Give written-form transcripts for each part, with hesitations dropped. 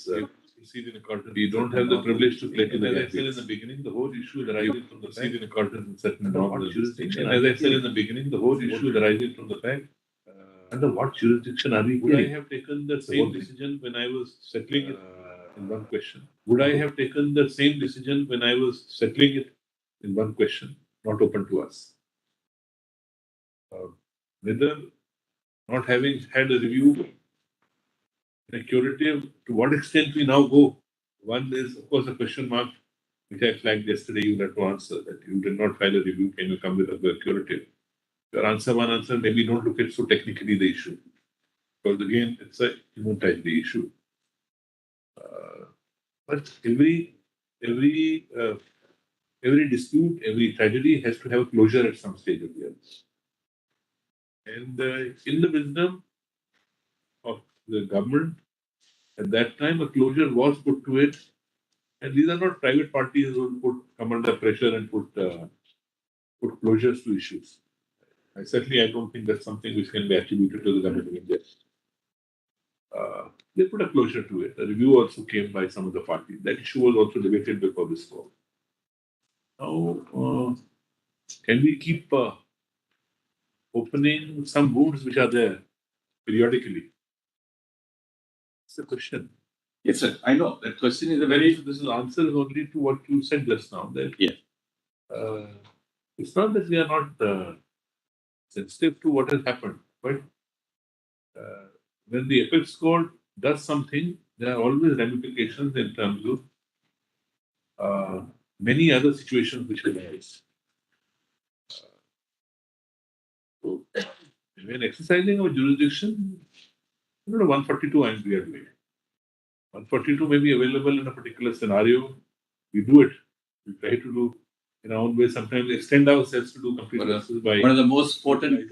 proceed in accordance. We don't have the privilege to play to the As I said in the beginning, the whole issue is arising from the proceed in accordance with certain normal jurisdiction. As I said in the beginning, the whole issue is arising from the fact under what jurisdiction are we here? Would I have taken the same decision when I was settling it in one question? Would I have taken the same decision when I was settling it in one question? Not open to us. Whether not having had a review and a curative, to what extent we now go? One is, of course, a question mark, which I flagged yesterday. You have to answer that you did not file a review. Can you come with a curative? Your answer, one answer, maybe don't look at so technically the issue. Because again, it's a human the issue. But every dispute, every tragedy has to have a closure at some stage of the years. And in the wisdom of the government, at that time, a closure was put to it. And these are not private parties who come under pressure and put closures to issues. I don't think that's something which can be attributed to the government of India. They put a closure to it. A review also came by some of the parties. That issue was also debated before this court. Now, can we keep opening some wounds which are there periodically? It's a question. Yes, sir. I know that question is a very. This is answer only to what you said just now. That it's not that we are not sensitive to what has happened, but when the apex court does something, there are always ramifications in terms of many other situations which arise. So, when exercising our jurisdiction, 142 and we are doing. 142 may be available in a particular scenario. We do it. We try to do in our own way. Sometimes extend ourselves to do complete justice by one of the most potent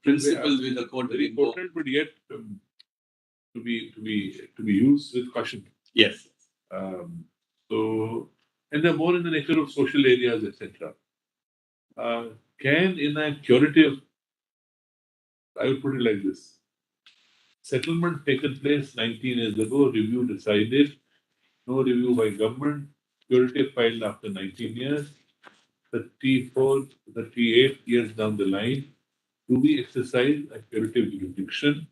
principles with the court. Very important, but yet to be used with caution. Yes. So, and they're more in the nature of social areas, etc. Can in a curative, I will put it like this. Settlement taken place 19 years ago, review decided, no review by government, curative filed after 19 years, 34, 38 years down the line, do we exercise a curative jurisdiction?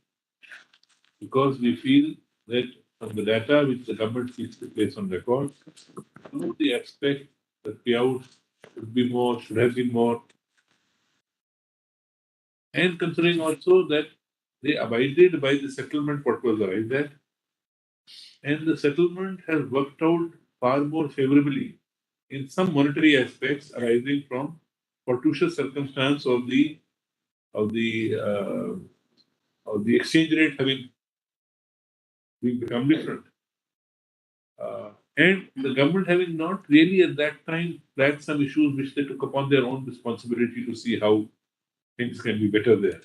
Because we feel that from the data which the government seeks to place on record, some of the aspects, the payout should be more, should have been more. And considering also that they abided by the settlement what was arrived at, and the settlement has worked out far more favorably in some monetary aspects arising from fortuitous circumstance of the exchange rate having become different. And the government having not really at that time flagged some issues which they took upon their own responsibility to see how things can be better there.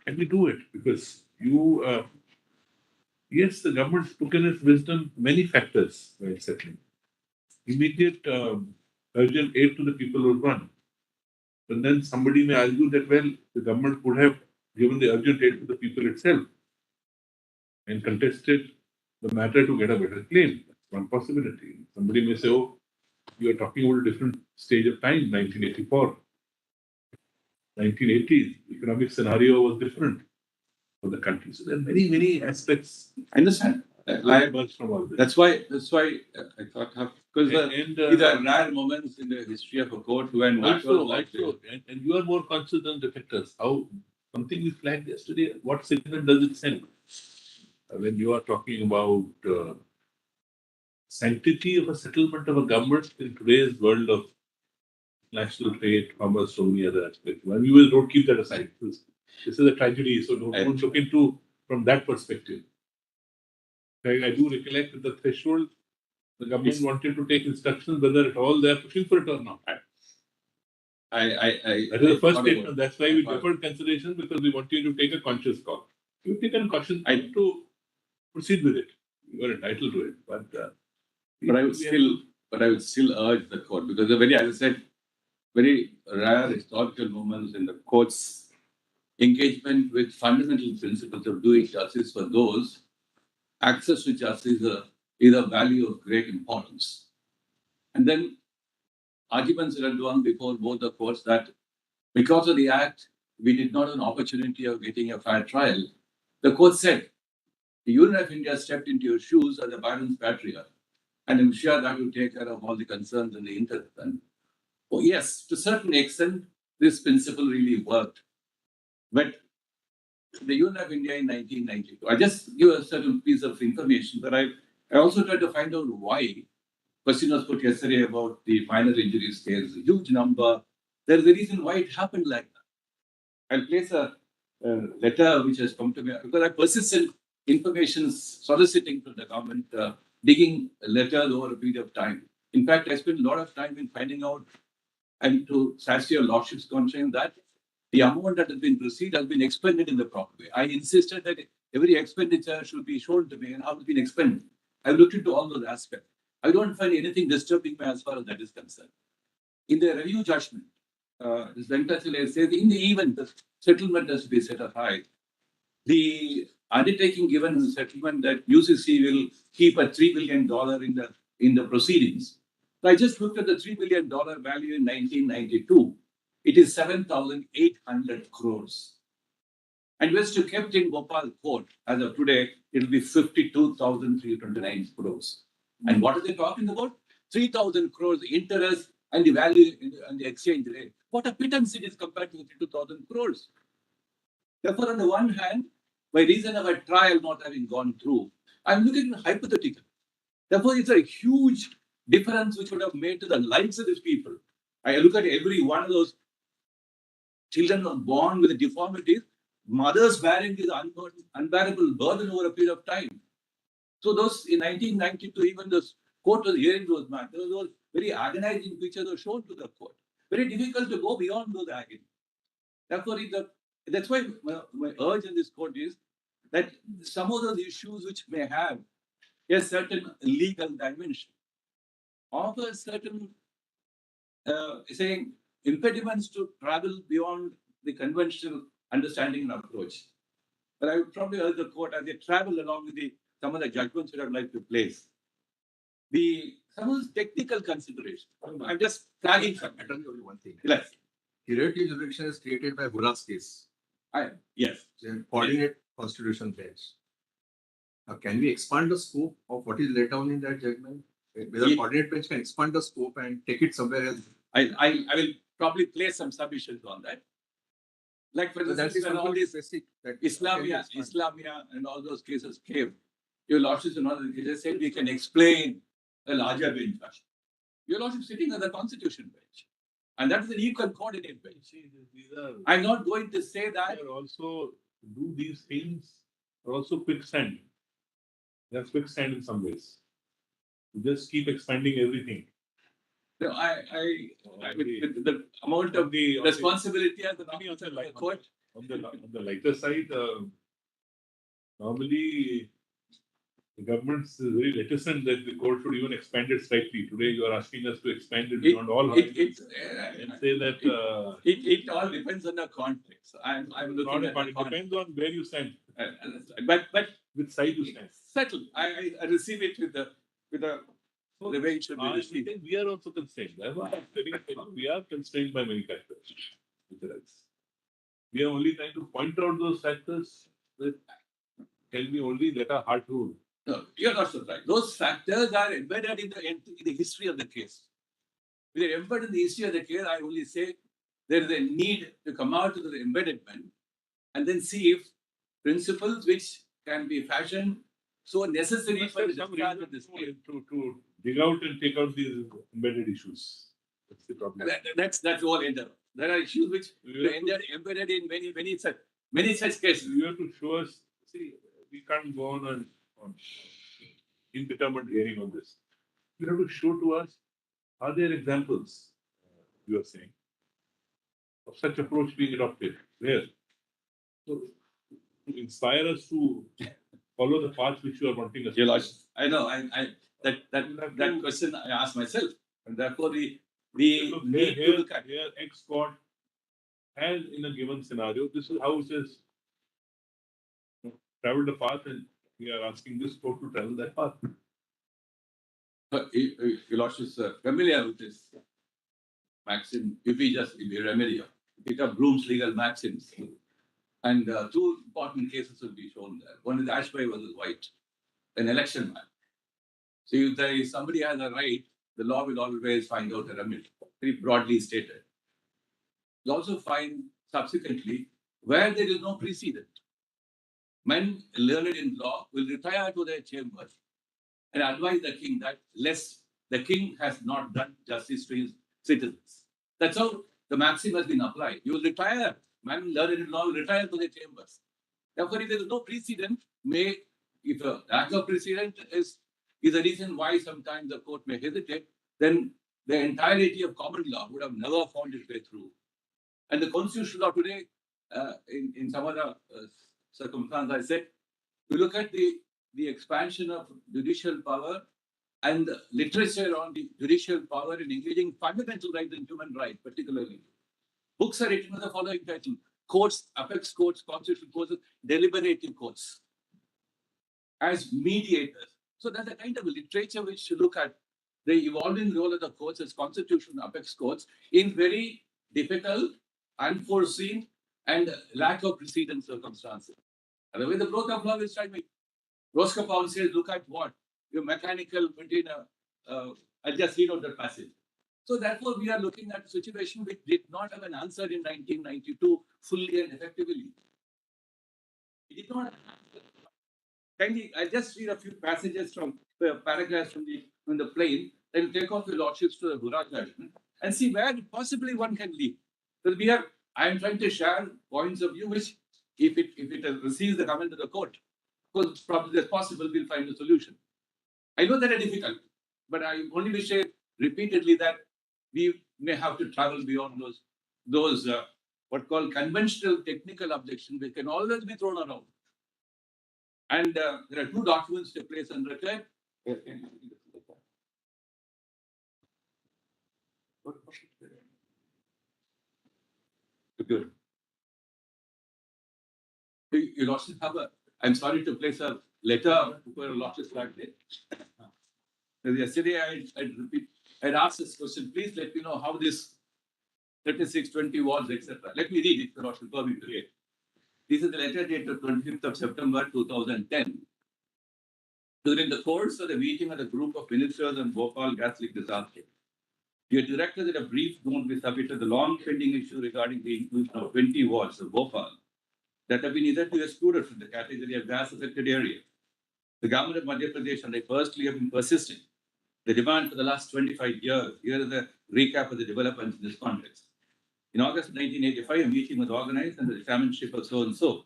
Can we do it? Because yes, the government took in its wisdom many factors while settling. Immediate urgent aid to the people was one. But then somebody may argue that, well, the government could have given the urgent aid to the people itself and contested the matter to get a better claim. That's one possibility. Somebody may say, oh, you are talking about a different stage of time, 1984. 1980s, economic scennario was different for the country. So there are many, many aspects. I understand. From all this. That's why I thought, because these are rare moments in the history of a court when and you are more conscious than defectors. How something we flagged yesterday, what signal does it send? When you are talking about sanctity of a settlement of a government in today's world of national trade, commerce, so many other aspects. Well, we will keep that aside. This is a tragedy, so don't look into from that perspective. I do recollect at the threshold, the government wanted to take instructions whether at all they are pushing for it or not. That is the first statement. That's why we deferred consideration, because we want you to take a conscious call. You've taken a conscious call to proceed with it. You are entitled to it. But I would still urge the court, because as I said, very rare historical moments in the court's engagement with fundamental principles of doing justice for those, access to justice is a value of great importance. And then arguments were drawn before both the courts that because of the act, we did not have an opportunity of getting a fair trial. The court said, the Union of India stepped into your shoes as a balanced patriot, and I'm sure that will take care of all the concerns and the interest. And yes, to a certain extent, this principle really worked. But the Union of India in 1992, I just give a certain piece of information, but I also tried to find out why. Question was put yesterday about the minor injuries case, a huge number. There's a reason why it happened like that. I'll place a letter which has come to me because I persisted information soliciting from the government, digging letters over a period of time. In fact, I spent a lot of time in finding out and to satisfy your lordship's conscience that the amount that has been received has been expended in the proper way. I insisted that every expenditure should be shown to me and how it's been expended. I've looked into all those aspects. I don't find anything disturbing me as far as that is concerned. In the review judgment, this Venkatachala says in the event the settlement has to be set aside, the undertaking given in the settlement that UCC will keep a $3 billion in the proceedings. So I just looked at the $3 billion value in 1992. It is 7,800 crores. And was to kept in Bhopal court as of today, it will be 52,329 crores. And what are they talking about? 3,000 crores interest and the value and the exchange rate. What a pittance it is compared to 52,000 crores. Therefore, on the one hand, by reason of a trial not having gone through, I'm looking at hypothetical. Therefore, it's a huge difference which would have made to the lives of these people. I look at every one of those children born with deformities, mothers bearing this unbearable burden over a period of time. So those in 1992, even the court was hearing those matters, those very agonizing pictures were shown to the court. Very difficult to go beyond those agony. Therefore, that's why my urge in this court is that some of those issues which may have a certain legal dimension offer certain saying impediments to travel beyond the conventional understanding and approach. But I would probably urge the court as they travel along with some of the judgments that I'd like to place. Some of those technical considerations. I'm just flagging some. I tell you only one thing. Yes. Curative jurisdiction is created by Hura's case. Yes. The coordinate constitutional bench. Now, can we expand the scope of what is laid down in that judgment? Whether the coordinate bench can expand the scope and take it somewhere else? I will probably place some submissions on that. Like for instance, when all these basic Islamia and all those cases came, your lordships and all the cases said we can explain a larger bench. Your lordship sitting on the constitution bench. And that is an equal coordinate bench. I'm not going to say that. Also do these things are also quicksand. That's quicksand in some ways. You just keep expanding everything. No, the amount of the responsibility as the court. On the lighter side, normally the government is very reticent that the court should even expand it slightly. Today you are asking us to expand it beyond all and say that it all depends on the context. I'm looking at it depends on where you stand. But which side you stand. Settled. I receive it with the way it should be received. I think we are also constrained. We are constrained by many factors. We are only trying to point out those factors that can be only let our heart rule. No, you're not so right. Those factors are embedded in the history of the case. If they're embedded in the history of the case, I only say there is a need to come out of the embeddedment and then see if principles which can be fashioned so necessary for the discharge of this case. To dig out and take out these embedded issues. That's the problem. That's all endeavor. There are issues which are embedded in many such cases. You have to show us. See, we can't go on indeterminate hearing on this. You have to show to us, are there examples, you are saying, of such approach being adopted? Where? So, to inspire us to follow the path which you are wanting us to. I know. That question I asked myself, and therefore the need to look at here X court And in a given scenario, this is how it is traveled a path, and we are asking this court to travel that path. Your Lordship is familiar with this maxim, if we remedy, pick up Bloom's legal maxims. And two important cases will be shown there. One is Ashby versus White, an election map. So if there is somebody has a right, the law will always find out a remedy, very broadly stated. You'll also find subsequently where there is no precedent. Men learned in law will retire to their chambers and advise the king that lest the king has not done justice to his citizens. That's how the maxim has been applied. You will retire. Men learned in law will retire to their chambers. Therefore, if there is no precedent, if a lack of precedent is the reason why sometimes the court may hesitate, then the entirety of common law would have never found its way through. And the constitutional law today, in some other circumstance, I said, we look at the expansion of judicial power and the literature on the judicial power in engaging fundamental rights and human rights, particularly. Books are written with the following title: Courts, Apex Courts, Constitutional Courts, Deliberative Courts, as mediators. So that's the kind of literature which you look at the evolving role of the courts as constitutional apex courts in very difficult, unforeseen, and lack of precedent circumstances. And the way the growth of law is striking. Roscoe Pound says, look at what? Your mechanical container. I'll just read out the passage. So therefore, we are looking at a situation which did not have an answer in 1992 fully and effectively. It did not have an answer. Kindly, I'll just read a few passages from paragraphs from the plane, then take off your lordships to the Hurrah judgment and see where possibly one can lead. So I am trying to share points of view which, if it receives the comment of the court, because probably as possible, we'll find a solution. I know that are difficult, but I only wish repeatedly that we may have to travel beyond those what called conventional technical objections which can always be thrown around. And there are two documents to place under check. Good. You lost have I'm sorry to place a letter for a lot of like this. Yesterday I'd asked this question. Please let me know how this 3620 was, etc. Let me read it for Dr. Kirby today. This is the letter dated 25th of September 2010. During the course of the meeting of the group of ministers on Bhopal gas leak disaster, we are directed that a brief note be submitted the long pending issue regarding the inclusion of 20 wards of Bhopal that have been hitherto excluded from the category of gas affected area. The government of Madhya Pradesh and I personally have been persisting the demand for the last 25 years. Here is a recap of the developments in this context. In August 1985, a meeting was organized under the chairmanship of so-and-so,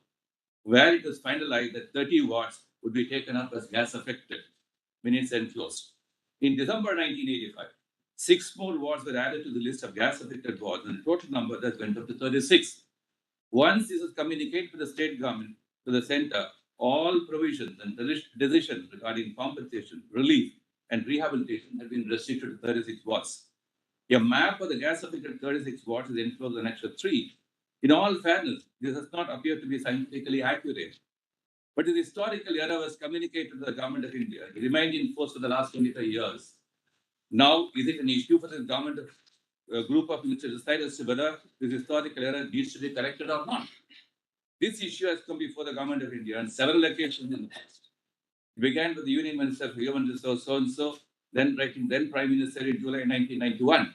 where it was finalized that 30 wards would be taken up as gas affected, minutes enclosed. In December 1985, 6 more wards were added to the list of gas affected wards, and the total number that went up to 36. Once this was communicated to the state government, to the center, all provisions and decisions regarding compensation, relief, and rehabilitation have been restricted to 36 wards. A map of the gas affected 36 wards is enclosed in Annexure 3. In all fairness, this does not appear to be scientifically accurate. But the historical error was communicated to the government of India. It remained in force for the last 25 years. Now, is it an issue for the government of group of ministers to decide as to whether this historical error needs to be corrected or not? This issue has come before the government of India on several occasions in the past. It began with the Union Minister for Human Resources, so-and-so, then Prime Minister in July 1991,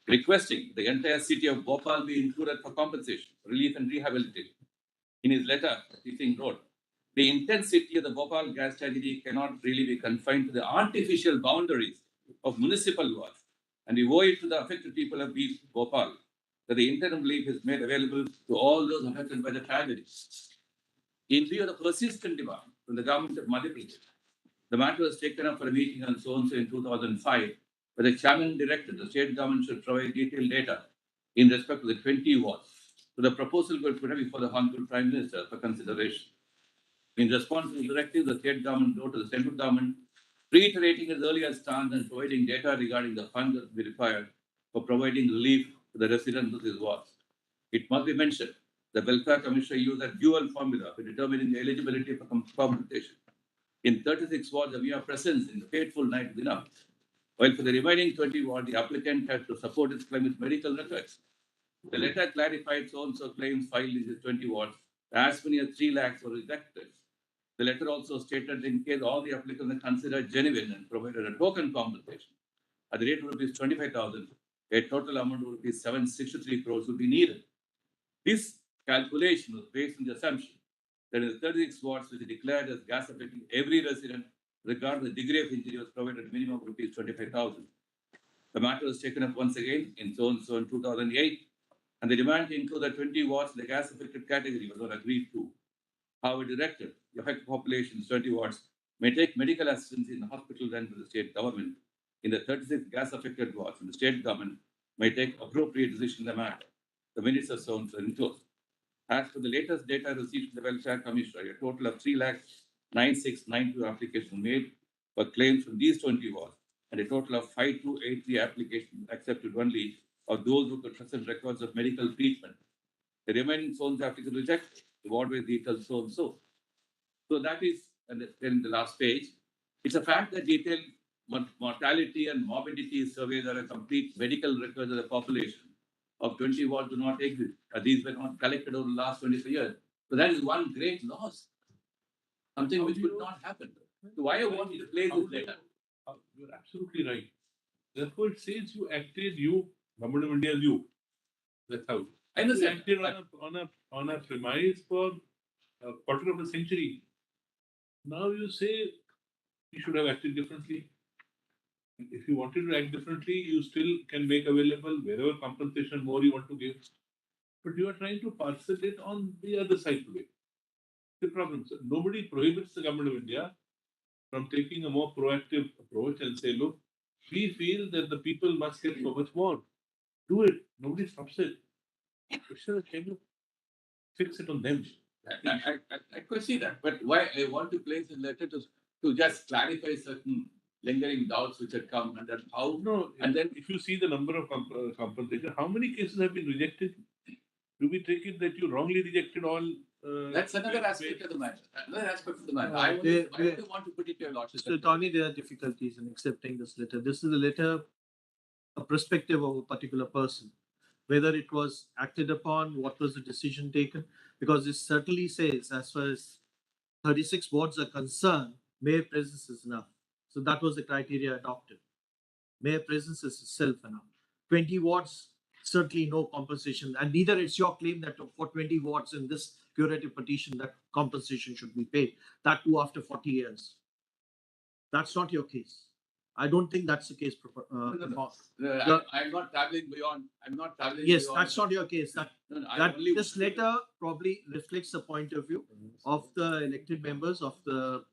requesting the entire city of Bhopal be included for compensation, relief, and rehabilitation. In his letter, he wrote, the intensity of the Bhopal gas tragedy cannot really be confined to the artificial boundaries of municipal laws, and we owe it to the affected people of Bhopal that the interim relief is made available to all those affected by the tragedy. In view of the persistent demand from the government of Madhya Pradesh, the matter was taken up for a meeting on so-and-so in 2005, where the chairman directed the state government should provide detailed data in respect to the 20 wards. So the proposal was put before the Honorable Prime Minister for consideration. In response to the directive, the state government wrote to the central government, reiterating its earlier stance and providing data regarding the funds that will be required for providing relief to the residents of these wards. It must be mentioned, the Welfare Commissioner used a dual formula for determining the eligibility for compensation. In 36 wards, the mere presence in the fateful night is enough. While for the remaining 20 wards, the applicant has to support his claim with medical records. The letter clarified so-and-so claims filed in his 20 wards. As many as 3 lakhs were rejected. The letter also stated that in case all the applicants are considered genuine and provided a token compensation at the rate of rupees 25,000, a total amount of rupees 763 crores would be needed. This calculation was based on the assumption that in the 36 wards which are declared as gas affecting every resident, regardless of the degree of injury, was provided a minimum of rupees 25,000. The matter was taken up once again in so-and-so in 2008, and the demand to include the 20 wards in the gas affected category was not agreed to. However, directed, the affected population, 20 wards, may take medical assistance in the hospital run by the state government. In the 36 gas affected wards, and the state government may take appropriate decision in the matter. The minutes are so enclosed. As for the latest data received from the Welfare Commissioner, a total of 3,96,92 applications made for claims from these 20 wards, and a total of 5,283 applications accepted only of those who could present records of medical treatment. The remaining zones applicants rejected. The ward-wise details so and so. So that is, and then in the last page, it's a fact that detailed mortality and morbidity surveys are a complete medical records of the population of 20 wards do not exist. These were not collected over the last 25 years. So that is one great loss. Something which could not happen. So why I want you to play this letter? You're absolutely right. Therefore, it says Government of India, that's how. I understand. You acted on a premise for a quarter of a century. Now you say you should have acted differently. If you wanted to act differently, you still can make available wherever compensation more you want to give. But you are trying to parcel it on the other side today. The problem, sir. Nobody prohibits the Government of India from taking a more proactive approach and say, look, we feel that the people must get so much more. Do it. Nobody stops it. Question, can you fix it on them? I could see that, but why I want to place a letter to just clarify certain lingering doubts which had come, and then how. No, and then if you see the number of compensation, how many cases have been rejected? Do we take it that you wrongly rejected all? That's another aspect of the matter. Another aspect of the matter. I want to put it to your lordship. So, Tony, there are difficulties in accepting this letter. This is a letter, a perspective of a particular person. Whether it was acted upon, what was the decision taken? Because it certainly says, as far as 36 wards are concerned, mayor presence is enough. So that was the criteria adopted. Mayor presence is itself enough. 20 wards, certainly no compensation. And neither it's your claim that for 20 wards in this curative petition, that compensation should be paid. That too after 40 years. That's not your case. I don't think that's the case. I'm not traveling beyond. I'm not traveling Yes, beyond. that's not your case. This letter probably reflects the point of view of the elected members of the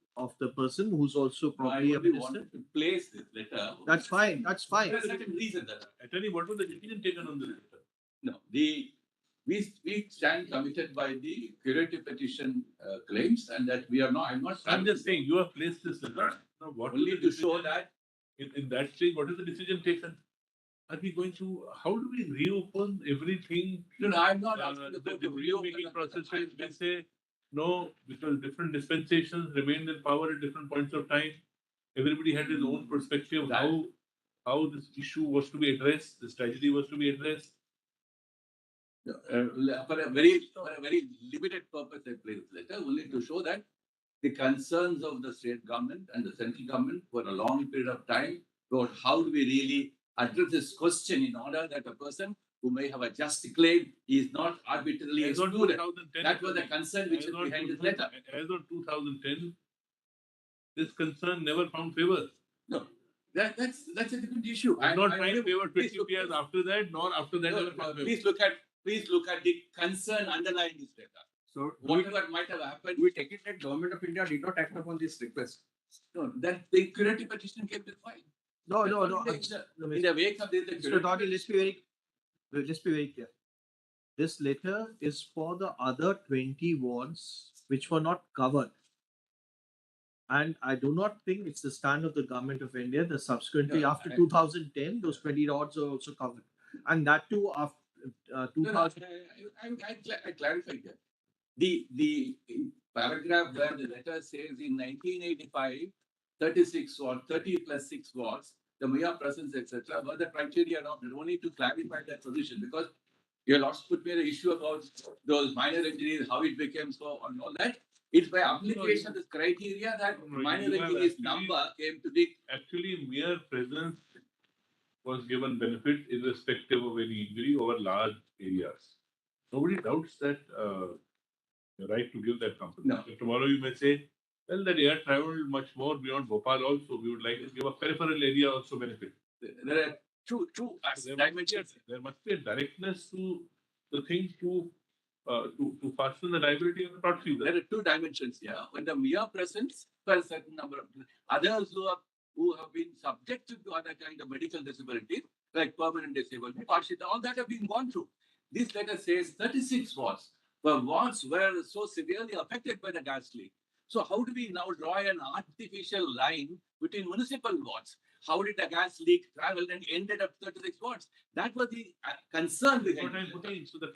person who's also probably a minister. Wanted to place this letter. That's fine. That's fine. There's a certain reason that. Attorney, what was the decision taken on the letter? No, we stand committed by the curative petition claims, and that we are not. I'm just saying you have placed this letter. Now, what only to show that. In that stage, what is the decision taken? Are we going to? How do we reopen everything? No, I'm not asking the remaking process. We say no, because different dispensations remained in power at different points of time. Everybody had his own perspective how this issue was to be addressed, this tragedy was to be addressed. For a very limited purpose, I placed this letter only to show that the concerns of the state government and the central government for a long period of time about how do we really address this question in order that a person who may have a just claim is not arbitrarily excluded. That was the concern which is behind this letter. As of 2010, this concern never found favor. No, that's a different issue. I'm not trying to favor 20 years after that, nor after that. No, please look at the concern underlying this letter. So whatever might have happened, we take it that Government of India did not act upon this request. No, that the curative petition came to file. No. In the wake of this, Mr. Tony, let's be very clear. This letter is for the other 20 wards which were not covered. And I do not think it's the stand of the Government of India that subsequently after 2010, those 20 wards are also covered. And that too, I clarified that. The paragraph where the letter says in 1985, 36 watts, 30 plus 6 watts, the mere presence, etc., were the criteria adopted. Only to clarify that position, because your last put me the issue about those minor injuries, how it became so, and all that. It's by application of this criteria that minor injuries number came to be. Actually, mere presence was given benefit irrespective of any injury over large areas. Nobody doubts that the right to give that company. No. So tomorrow you may say, well, that air traveled much more beyond Bhopal also. We would like to give a peripheral area also benefit. There are two dimensions. There must be a directness to the thing to fasten the liability of the tort fees. There are two dimensions here. When the mere presence for a certain number of others who have been subjected to other kind of medical disabilities, like permanent disability, partial, all that have been gone through. This letter says 36 watts. The watts were so severely affected by the gas leak. So how do we now draw an artificial line between municipal watts? How did the gas leak travel and ended up 36 watts? That was the concern behind it. So the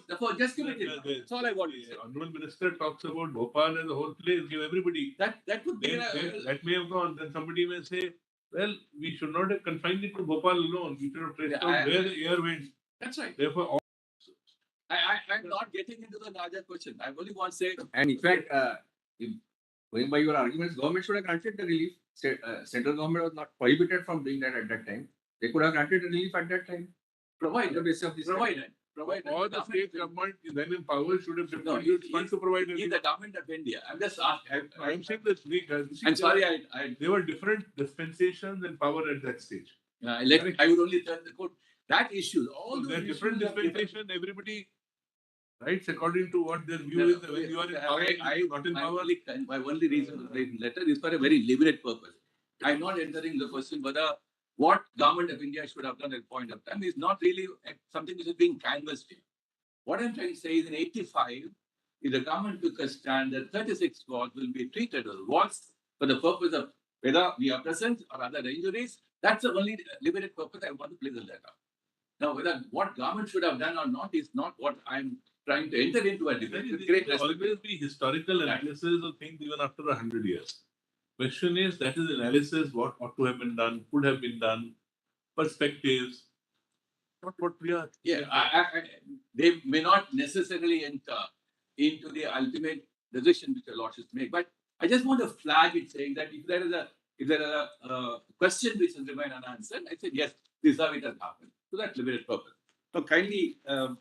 Therefore, just give it. That's all I want to say. The Honorable Minister talks about Bhopal as a whole place, give everybody. That could be that may have gone. Then somebody may say, well, we should not have confined it to Bhopal alone. We should have traced out where the air went. That's right. Therefore, I'm not getting into the larger question. I only want to say. And in fact, going by your arguments, government should have granted the relief. Central government was not prohibited from doing that at that time. They could have granted relief at that time. Provided. The basis of this. Provided. all the state government then in power should have No, distributed funds to provide He's the government of India. I'm just asking. I'm saying that I'm sorry. there were different dispensations and power at that stage. I would only turn the quote. That issue, all There are those different issues are dispensation. Everybody writes according to what their view is. When you are in power, not in power. My only reason for writing letter is for a very limited purpose. I'm not entering the question whether what government of India should have done at a point of time is not really something which is being canvassed here. What I'm trying to say is in 85, if the government took a stand that 36 watts will be treated as watts for the purpose of whether we are present or other injuries, that's the only limited purpose I want to place the letter. Now, whether what government should have done or not is not what I'm trying to enter into a debate. There will always be historical analysis of things even after 100 years. Question is, that is analysis, what ought to have been done, could have been done, perspectives, not what we are. Yeah, they may not necessarily enter into the ultimate decision which the lordships make. But I just want to flag it, saying that if there is a question which has remained unanswered, I said yes, this is how it has happened. So that's limited purpose. So kindly, I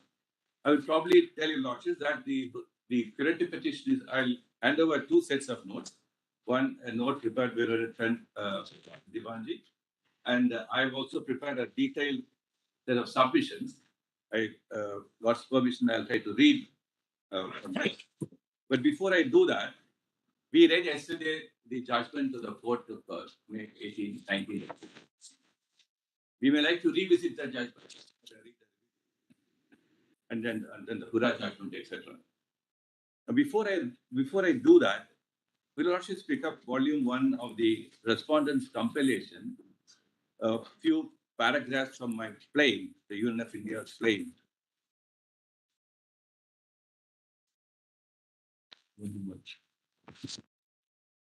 will probably tell you lordships that the curative petition is, I'll hand over two sets of notes. One, a note prepared by our friend Divanji, and I've also prepared a detailed set of submissions. I got permission, I'll try to read. But before I do that, we read yesterday the judgment of the court of May 18, 19. We may like to revisit the judgment. And then the Hura judgment, etc. Before I do that, will also pick up volume 1 of the respondent's compilation, a few paragraphs from my plane, the Union of India's plane.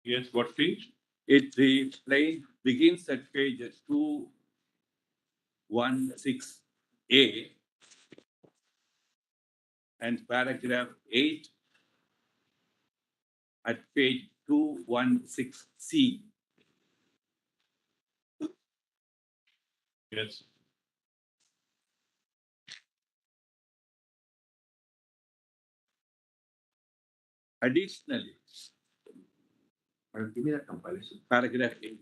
Yes, what page? The plane begins at page 216A and paragraph 8 at page 216C. Yes. Additionally, Give me that compilation. paragraph 8.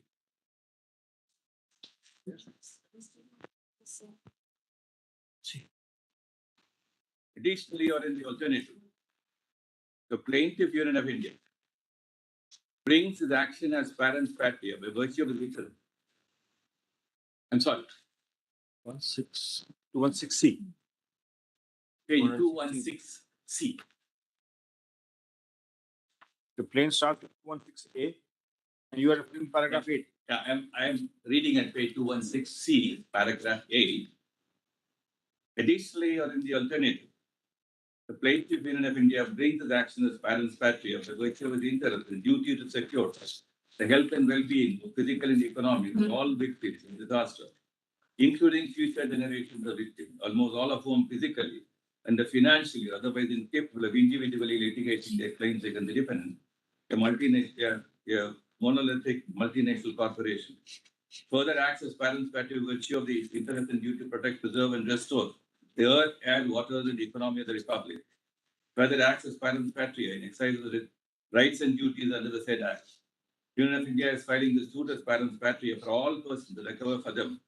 Additionally, or in the alternative, the plaintiff Union of India brings his action as parents patriae by virtue of the legal. I'm sorry. 216C. Page 216C. The plane starts with 216A, and you are referring paragraph 8. Yeah, I'm reading at page 216C, paragraph 8. Additionally, or in the alternative, the plaintiff Union of India brings this action as parents' patria by virtue of its interest and duty to secure the health and well-being of physical and economic of all victims in disaster, including future generations of victims, almost all of whom physically and financially otherwise incapable of individually litigating their claims against the defendant, a monolithic multinational corporation. Further acts as parents' patria by virtue of the interest and duty to protect, preserve, and restore the earth, air, waters, and the economy of the Republic. Further acts as parents' patria in exercise of the rights and duties under the said Act. Union of India is filing the suit as parents' patria for all persons to recover for them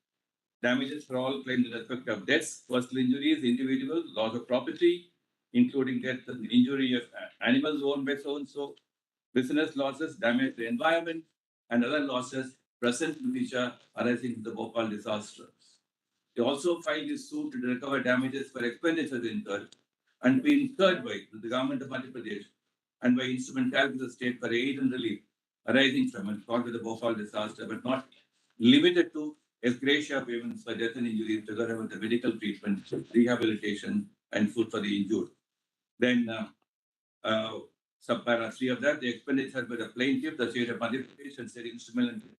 damages for all claims in respect of deaths, personal injuries, individual, loss of property, including death and injury of animals owned by so-and-so, business losses, damage to the environment, and other losses present in future arising from the Bhopal disaster. They also filed this suit to recover damages for expenditures incurred and be incurred by the government of Madhya Pradesh and by instrumentality of the state for aid and relief arising from and caused by the Bhopal disaster, but not limited to ex gratia payments for death and injuries together with the medical treatment, rehabilitation, and food for the injured. Then, subpara 3 of that, the expenditure by the plaintiff, the state of Madhya Pradesh, and state instrumental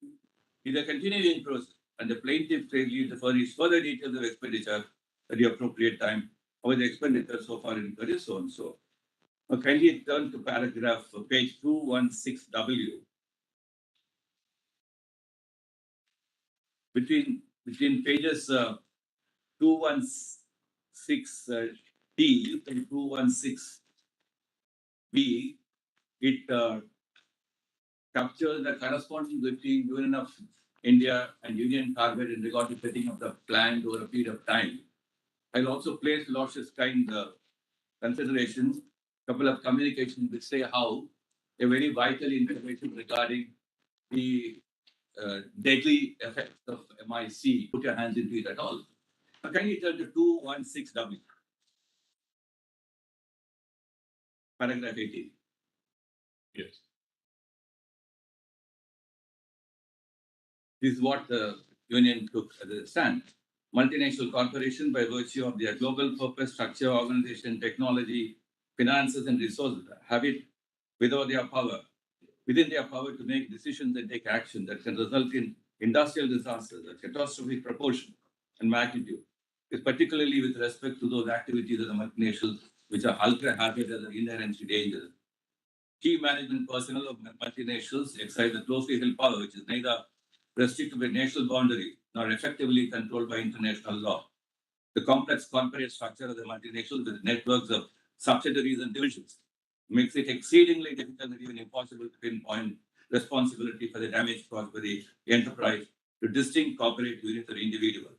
is a continuing process, and the plaintiff failed to furnish further details of expenditure at the appropriate time, or the expenditure so far incurred is so and so. Now, kindly turn to paragraph page 216W. Between pages 216D and 216B, it captures the corresponding between Union of India and Union Carbide in regard to setting up the plan over a period of time. I'll also place Lordship's kind consideration, couple of communications which say how a very vital information regarding the deadly effects of MIC, put your hands into it at all. Now, can you turn to 216W, paragraph 18? Yes. This is what the union took as a stand. Multinational corporation, by virtue of their global purpose, structure, organization, technology, finances, and resources, have it within their power to make decisions and take action that can result in industrial disasters of catastrophic proportion and magnitude, is particularly with respect to those activities of the multinationals which are ultra hazardous and inherently dangerous. Key management personnel of multinationals exercise a closely held power which is neither restricted by national boundary nor effectively controlled by international law. The complex corporate structure of the multinationals with networks of subsidiaries and divisions makes it exceedingly difficult and even impossible to pinpoint responsibility for the damage caused by the enterprise to distinct corporate units or individuals.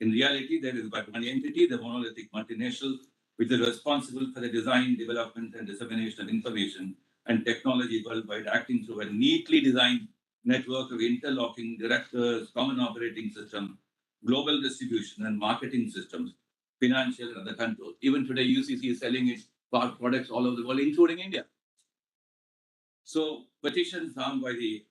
In reality, there is but one entity, the monolithic multinational, which is responsible for the design, development, and dissemination of information and technology worldwide, acting through a neatly designed network of interlocking directors, common operating system, global distribution and marketing systems, financial and other controls. Even today, UCC is selling its products all over the world, including India. So, persons harmed by the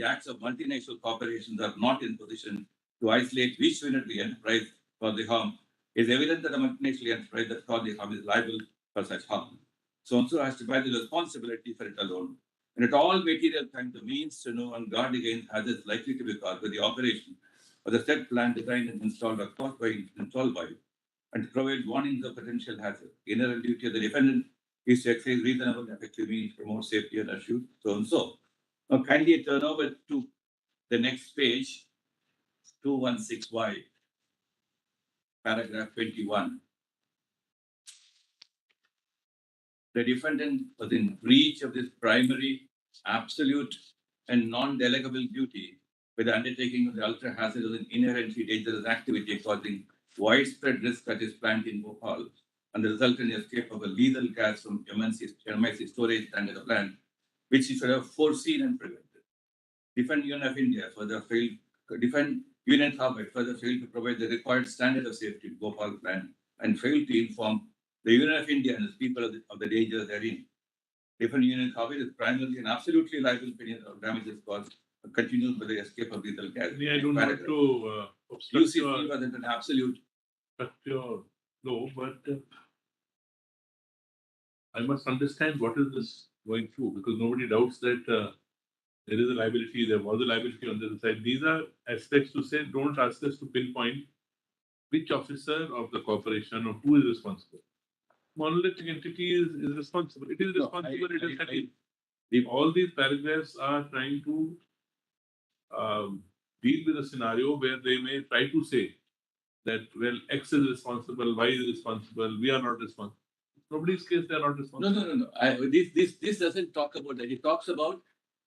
acts of multinational corporations are not in position to isolate which unit of the enterprise caused the harm. It is evident that the multinational enterprise that caused the harm is liable for such harm. So also has to bear the responsibility for it alone. And at all material times, the means to know and guard against hazards likely to be caused by the operation of the said plan designed and installed or caused by installed by, and to provide warnings of potential hazard. Inherent duty of the defendant is to exercise reasonable and effective means to promote safety and assure so and so. Now, kindly turn over to the next page, 216Y, paragraph 21. The defendant was in breach of this primary, absolute, and non-delegable duty with the undertaking of the ultra-hazardous and inherently dangerous activity causing widespread risk at his plant in Bhopal and the resultant escape of a lethal gas from MIC storage tank at the plant, which he should have foreseen and prevented. Defend Union of India further failed to provide the required standard of safety to Bhopal plant and failed to inform the Union of India and its people of the danger therein. Defend Union Carbide is primarily and absolutely liable for any damages caused continues by the escape of lethal gas. I don't want to obstruct UCC was an absolute structure flow, but I must understand what is this going through, because nobody doubts that there is a liability, there was a liability on the other side. These are aspects to say, don't ask us to pinpoint which officer of the corporation or who is responsible. Monolithic entity is responsible. It is No, responsible, it is settled. the- All these paragraphs are trying to deal with a scenario where they may try to say that, well, X is responsible, Y is responsible, we are not responsible. Nobody's case, they are not No, responsible. no, no, no. This doesn't talk about that. It talks about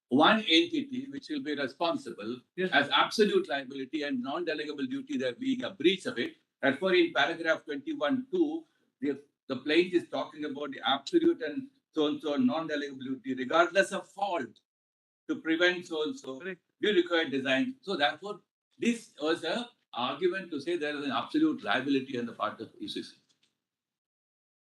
one entity which will be responsible Yes. as absolute liability and non-delegable duty there being a breach of it. Therefore, in paragraph 21(2), the plaintiff is talking about the absolute and so non-delegable duty, regardless of fault, to prevent so Correct. you require design. So therefore, this was a argument to say there is an absolute liability on the part of UCC.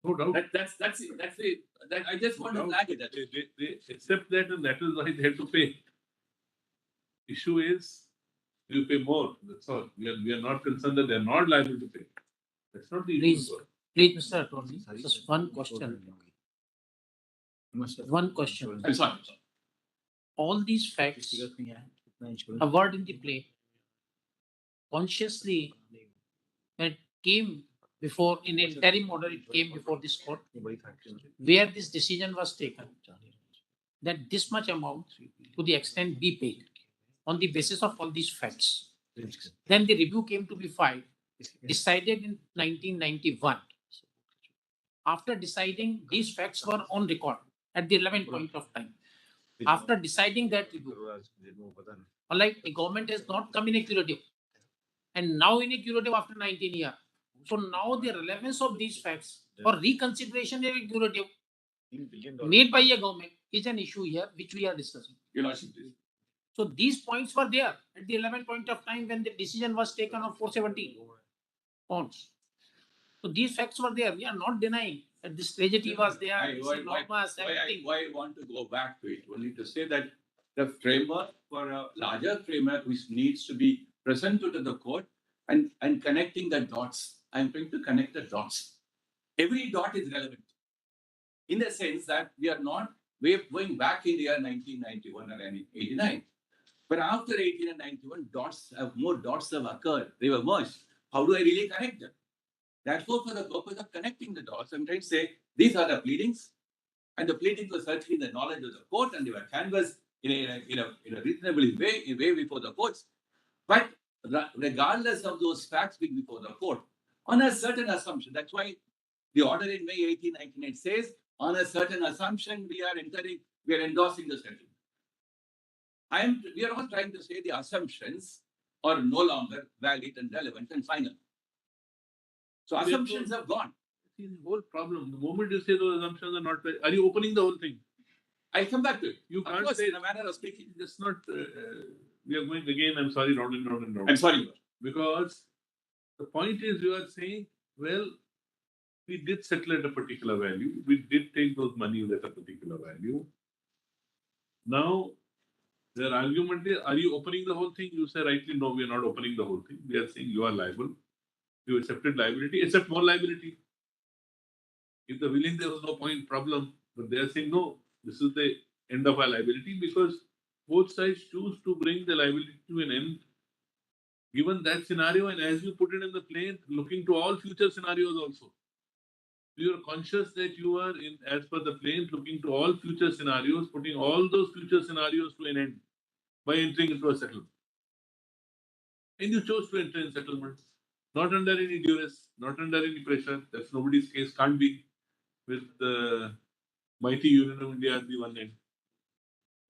No doubt. That's it. That I just want to No doubt. flag it. That's They accept that, and that is why they have to pay. Issue is, you pay more. That's all. We are not concerned that they are not liable to pay. That's not the issue. Please. sir. Please, Mr. Attorney, just one question. One question. I'm sorry. All these facts, a word in the play, consciously, when it came before, in interim order, it came before this court, where this decision was taken, that this much amount to the extent be paid on the basis of all these facts. Then the review came to be filed, decided in 1991. After deciding, these facts were on record at the 11th point of time. After deciding that review, like the government has not come in a curative, and now in a curative after 19 years. So now the relevance of these facts for reconsideration in a curative made by a government is an issue here which we are discussing. Your Lordship, please. So these points were there at the 11th point of time when the decision was taken on 470 pounds. So these facts were there. We are not denying that this tragedy was there. Why I want to go back to it, only to say that the framework for a larger framework which needs to be presented to the court and connecting the dots. I'm trying to connect the dots. Every dot is relevant in the sense that we're going back in the year 1991 or 89. But after 18 and 91, more dots have occurred. They were merged. How do I really connect them? Therefore, for the purpose of connecting the dots, I'm trying to say these are the pleadings, and the pleadings were certainly the knowledge of the court, and they were canvassed in a reasonably way before the courts. But regardless of those facts being before the court, on a certain assumption, that's why the order in May 18, 1998 says, on a certain assumption, we are endorsing the settlement. We are all trying to say the assumptions are no longer valid and relevant and final. So assumptions have gone. See, the whole problem. The moment you say those assumptions are not valid, are you opening the whole thing? I'll come back to it. You Of can't course, say in a manner of speaking. That's not. We are going again. I'm sorry, round and round and round. I'm sorry. Because the point is, you are saying, well, we did settle at a particular value. We did take those monies at a particular value. Now, their argument is, are you opening the whole thing? You say rightly, no, we are not opening the whole thing. We are saying you are liable. You accepted liability, accept more liability. If the willing, there was no problem. But they are saying, no, this is the end of our liability, because both sides choose to bring the liability to an end. Given that scenario, and as you put it in the plaint, looking to all future scenarios also. You are conscious that you are, as per the plaint, looking to all future scenarios, putting all those future scenarios to an end by entering into a settlement. And you chose to enter in settlement, not under any duress, not under any pressure. That's nobody's case, can't be, with the mighty Union of India at the one end.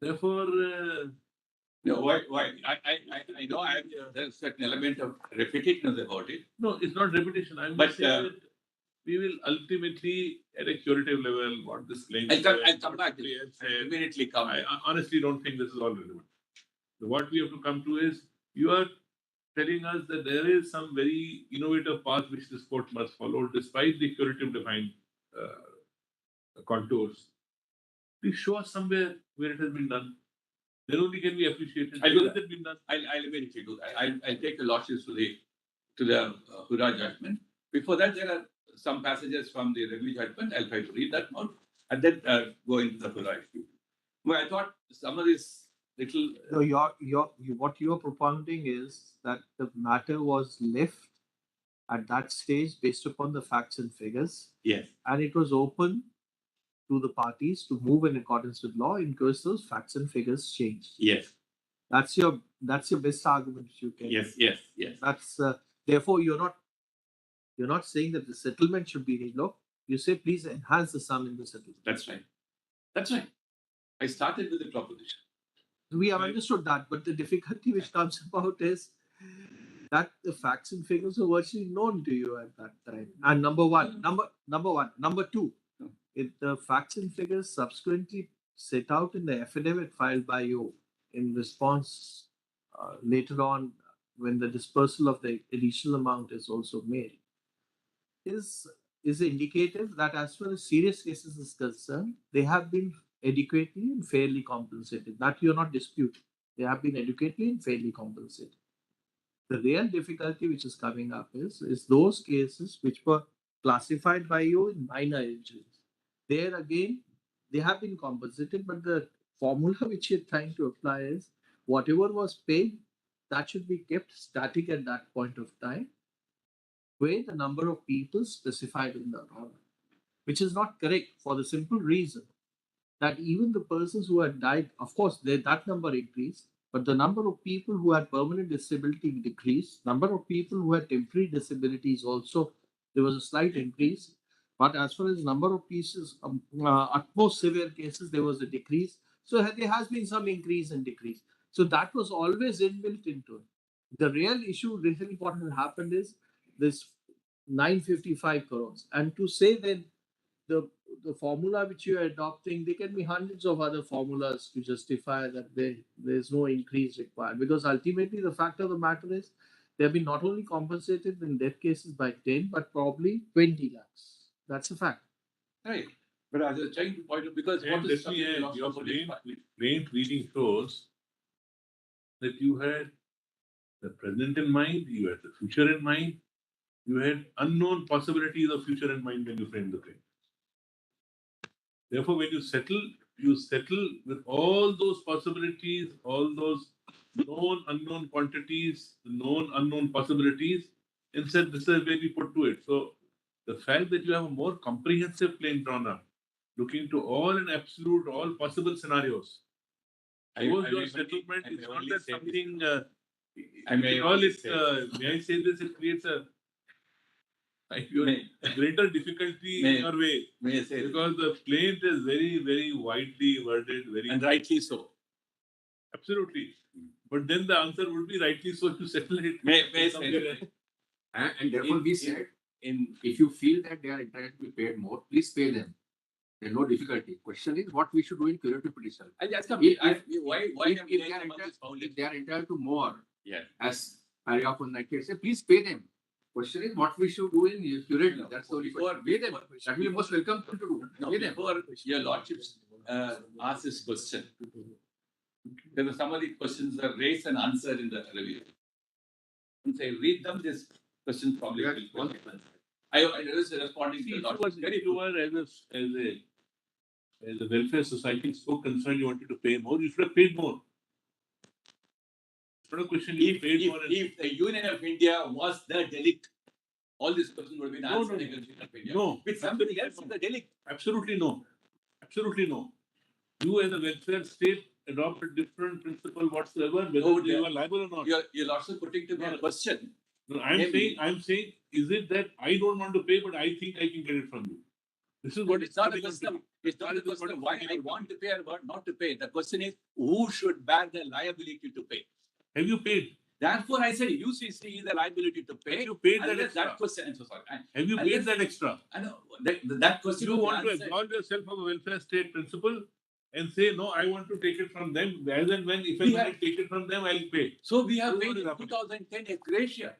Therefore, No, why? I know there's a certain element of repetitiveness about it. no, it's not repetition. I'm But, just saying that we will ultimately, at a curative level, what this claim I'll come back to it. I'll immediately come. I honestly don't think this is all relevant. So what we have to come to is, you are telling us that there is some very innovative path which this court must follow, despite the curative defined contours. Please show us somewhere where it has been done. Then only can we appreciate it. I'll do Where has that. it been done? I'll immediately do that. I'll take the losses to the Hura judgment, Before that, there are some passages from the review judgment. I'll try to read that now and then go into the full issue. But I thought some of this little. So what you're propounding is that the matter was left at that stage based upon the facts and figures, Yes. and it was open to the parties to move in accordance with law in case those facts and figures changed. Yes. That's your best argument you can. Yes. Yes. Yes. That's therefore you're not saying that the settlement should be revoked. You say please enhance the sum in the settlement. That's right. That's right. I started with the proposition. We have understood that, but the difficulty which comes about is that the facts and figures are virtually known to you at that time. And number one. Number two, if the facts and figures subsequently set out in the affidavit filed by you in response later on when the dispersal of the additional amount is also made, is indicative that as far as serious cases is concerned, they have been adequately and fairly compensated. That you're not disputing. They have been adequately and fairly compensated. The real difficulty which is coming up is those cases which were classified by you in minor injuries. There again, they have been compensated, but the formula which you're trying to apply is whatever was paid, that should be kept static at that point of time, where the number of people specified in the order, which is not correct for the simple reason that even the persons who had died, of course, that number increased, but the number of people who had permanent disability decreased. Number of people who had temporary disabilities also, there was a slight increase. But as far as number of pieces, at most severe cases, there was a decrease. So there has been some increase and decrease. So that was always inbuilt into it. The real issue, really, what has happened is this 955 crores. And to say that the formula which you are adopting, there can be hundreds of other formulas to justify that there's no increase required. Because ultimately, the fact of the matter is, they have been not only compensated in death cases by 10, but probably 20 lakhs. That's a fact. Right. But I was trying to point out because And let me add, your plain reading shows that you had the present in mind, you had the future in mind, you had unknown possibilities of future in mind when you frame the claim. Therefore, when you settle with all those possibilities, all those known, unknown quantities, known, unknown possibilities. Instead, this is where we put to it. So, the fact that you have a more comprehensive claim drawn up, looking to all and absolute, all possible scenarios. Suppose your settlement is not that something. May I say this? It creates a greater difficulty in your way. May I say because the plaint is very, very widely worded, very and rightly so. Absolutely. But then the answer would be rightly so to settle it. May I say that? And therefore we said, if you feel that they are entitled to be paid more, please pay them. There's no difficulty. Question is what we should do in curative petition. And that's if they are entitled to more, yeah, as paragraph 198 says, please pay them. Question is what we should do in curative. No, That's the only question. Pay them. That will be most welcome to do. No, pay them. before your lordships ask this question, there were some of the questions that raised and answered in the review. Once I read them, this question probably will come. I was responding to the lordship. Very poor as a welfare society so concerned you wanted to pay more, you should have paid more. It's not a question you paid more. If the Union of India was the delict, all these questions would have been answered against Union of India. No. With somebody else is the delict. Absolutely no. Absolutely no. You as a welfare state adopt a different principle whatsoever, whether you are liable or not. You're also putting to me a question. No, I'm saying, is it that I don't want to pay, but I think I can get it from you? This is what it's not a question. It's not a question of why I want to pay or not to pay. The question is who should bear the liability to pay? Have you paid? Therefore, I said UCC is the liability to pay. Have you paid that extra? That question. I'm so sorry. Have you paid that extra? I know that question. You want to absolve yourself of a welfare state principle and say, no, I want to take it from them. As and when, if I take it from them, I'll pay. So we have paid in 2010 ex gratia.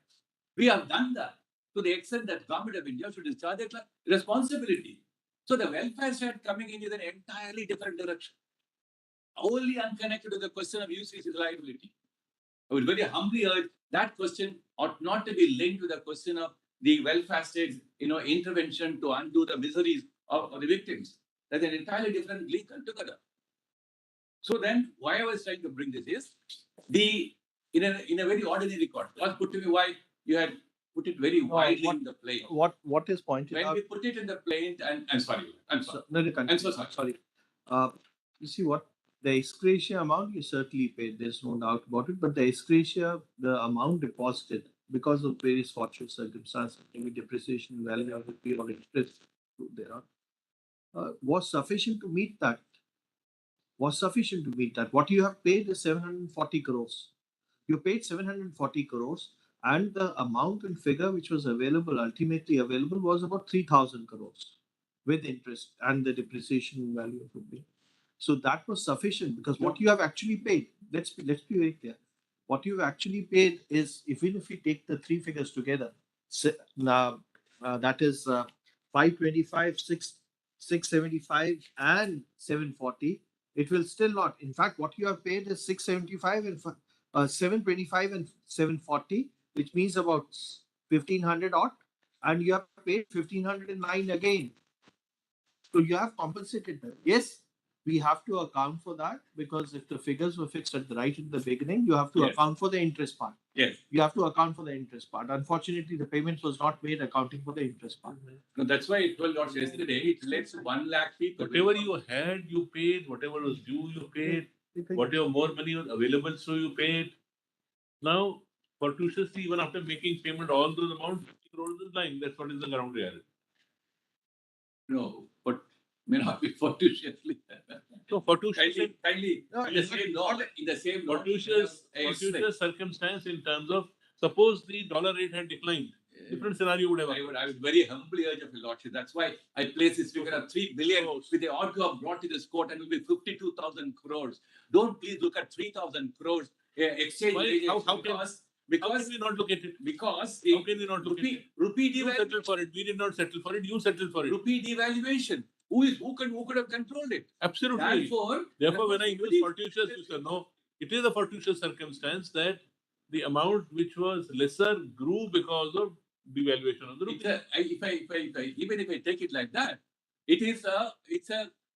We have done that to the extent that Government of India should discharge their responsibility. So the welfare state coming in is an entirely different direction, wholly unconnected to the question of UCC's liability. I would very humbly urge that question ought not to be linked to the question of the well-fasted, intervention to undo the miseries of the victims. That's an entirely different league altogether. So then, why I was trying to bring this is in a very ordinary court. Was put to me why you had put it very widely in the plane. What is pointed When out? we put it in the plane, and I'm sorry. No, I'm so sorry. Sorry. You see what the ex gratia amount you certainly paid. There's no doubt about it. But the ex gratia, the amount deposited because of various fortune circumstances, maybe depreciation, value of the or interest thereon, was sufficient to meet that. Was sufficient to meet that. What you have paid is 740 crores. You paid 740 crores, and the amount and figure which was available, ultimately available, was about 3,000 crores with interest and the depreciation value of rupee. So that was sufficient because what you have actually paid, let's be very clear. What you've actually paid is, even if we take the three figures together, that is 525, 675, and 740, it will still not. In fact, what you have paid is 675 and 725 and 740, which means about 1,500 odd, and you have paid 1,509 again. So you have compensated them. Yes, we have to account for that because if the figures were fixed at the right in the beginning, you have to Yes. account for the interest part. Yes. You have to account for the interest part. Unfortunately, the payment was not made accounting for the interest part. No, that's why it told us yesterday. It relates to 1 lakh people. Whatever you had, you paid. Whatever was due, you paid. Whatever more money was available, so you paid. Now, fortuitously, even after making payment, all those amounts, 50 crores is lying. That's what is the ground reality. No, but may not be fortuitously. So, fortuitous, Kindly, No, in the same law, fortuitous circumstance in terms of, suppose the dollar rate had declined, different scenario would have happened. I would very humbly urge of your lordship. That's why I place this figure of 3 billion, which they ought to have brought to this court, and will be 52,000 crores. Don't please look at 3,000 crores exchange rate. How can we not look at it? Because how can we not look at it? Rupee You settled for it. We did not settle for it. You settled for it. Rupee devaluation. Who could have controlled it? Absolutely. Therefore, when I use fortuitous, you say no. It is a fortuitous circumstance that the amount which was lesser grew because of devaluation of the rupee. Even if I take it like that, it's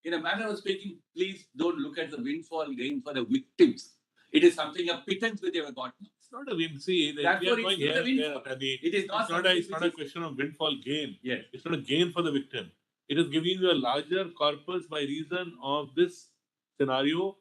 in a manner of speaking, please don't look at the windfall gain for the victims. It is something a pittance which they have got. It's not a win. See, Therefore, it's not a question of windfall gain. Yes. It's not a gain for the victim. It is giving you a larger corpus by reason of this scenario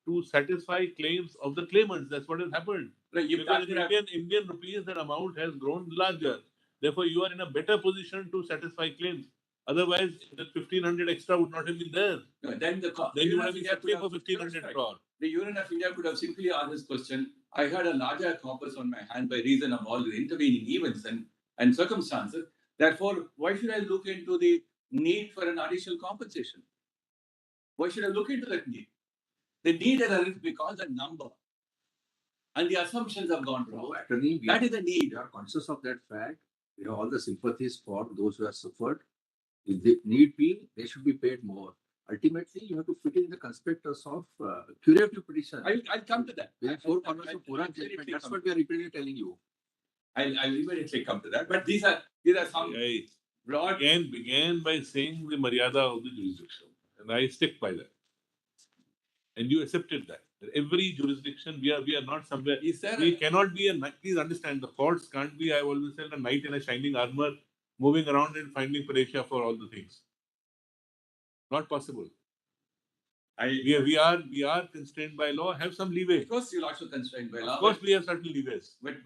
to satisfy claims of the claimants. That's what has happened. Right, because in Indian rupees, that amount has grown larger. Therefore, you are in a better position to satisfy claims. Otherwise, the 1,500 extra would not have been there. No, then you would have been settling for 1,500 crore. The Union of India could have simply asked this question. I had a larger corpus on my hand by reason of all the intervening events and circumstances. Therefore, why should I look into the need for an additional compensation? Why should I look into that need? The need arises because the number and the assumptions have gone wrong. No, attorney, That is the need. we are conscious of that fact. We have all the sympathies for those who have suffered. If they need be, they should be paid more. Ultimately, you have to fit in the conspicuous of curative petition. I'll come to that. Within 4 corners of Quran judgment. That's what we are repeatedly telling you. I'll immediately come to that. But these are some broad. Began by saying the maryada of the jurisdiction, and I stick by that. And you accepted that. Every jurisdiction, we are not somewhere. We cannot be please understand, the courts can't be, I always said, a knight in a shining armor, moving around and finding pressure for all the things. Not possible. We are constrained by law. Have some leeway. Of course, you're also constrained by law. Of course, we have certain leeways. But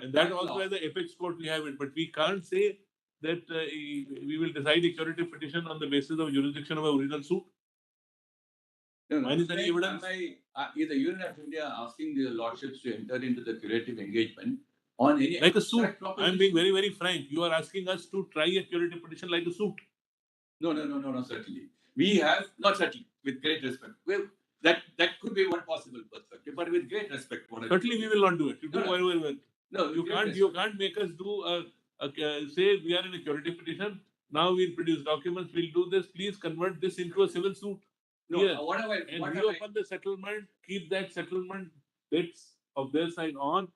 and that also as the apex court we have it. But we can't say that we will decide a curative petition on the basis of jurisdiction of a original suit. No. Is the Union of India asking the lordships to enter into the curative engagement on any like a suit? I'm being very, very frank. You are asking us to try a curative petition like a suit. No, certainly. We have, not certainly, with great respect. Well, that could be one possible perspective, but with great respect. Certainly, we will not do it. You can't make us do say we are in a curative petition. Now we'll produce documents. We'll do this. Please convert this into a civil suit. No, yes. Reopen the settlement. Keep that settlement bits of their side on.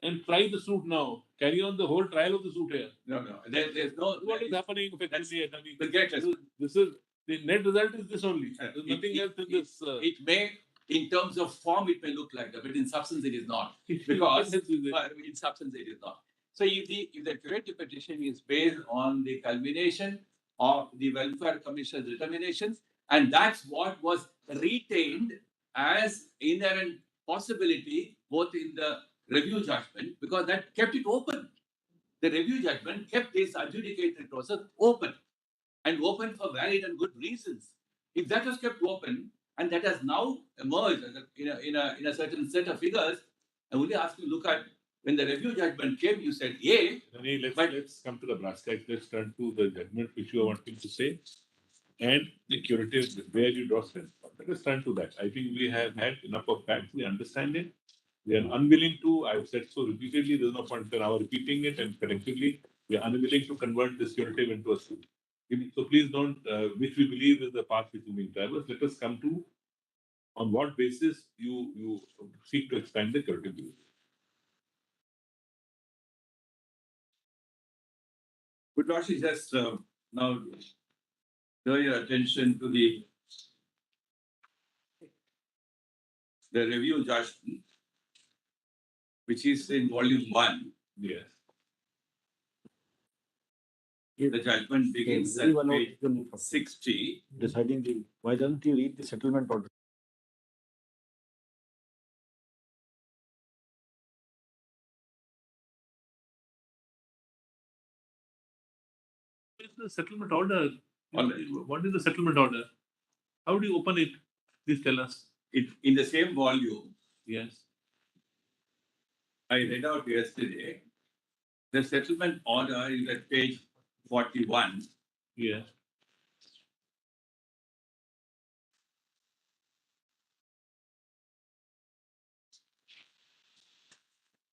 and try the suit now. Carry on the whole trial of the suit here. No, there's no. What is happening effectively? I mean, Forget it. this is the net result is this only. There's It- nothing it- else in this. It may, in terms of form, it may look like that, but in substance, it is not. Because What else is it? in substance, it is not. So if the curative petition is based on the culmination of the welfare commission's determinations, and that's what was retained as inherent possibility both in the review judgment, because that kept it open. The review judgment kept this adjudicated process open, and open for valid and good reasons. If that was kept open and that has now emerged in a certain set of figures, I only ask you to look at when the review judgment came, you said, yeah. Rani, But- let's come to the brass tacks. Let's turn to the judgment which you are wanting to say, and the curative where you draw strength. Let us turn to that. I think we have had enough of facts. We understand it. We are unwilling to. I've said so repeatedly. There's no point in our repeating it, and collectively we are unwilling to convert this curative into a suit. So please don't. Which we believe is the path which is being traversed. Let us come to on what basis you seek to expand the curative view. Would Rashi just now draw your attention to the review judgment, which is in volume 1. Yes. The judgment begins at page 60. Deciding the, why doesn't he read the settlement order? What is the settlement order? Order. What is the settlement order? How do you open it? Please tell us. In the same volume, Yes. I read out yesterday, the settlement order is at page 41. Yes.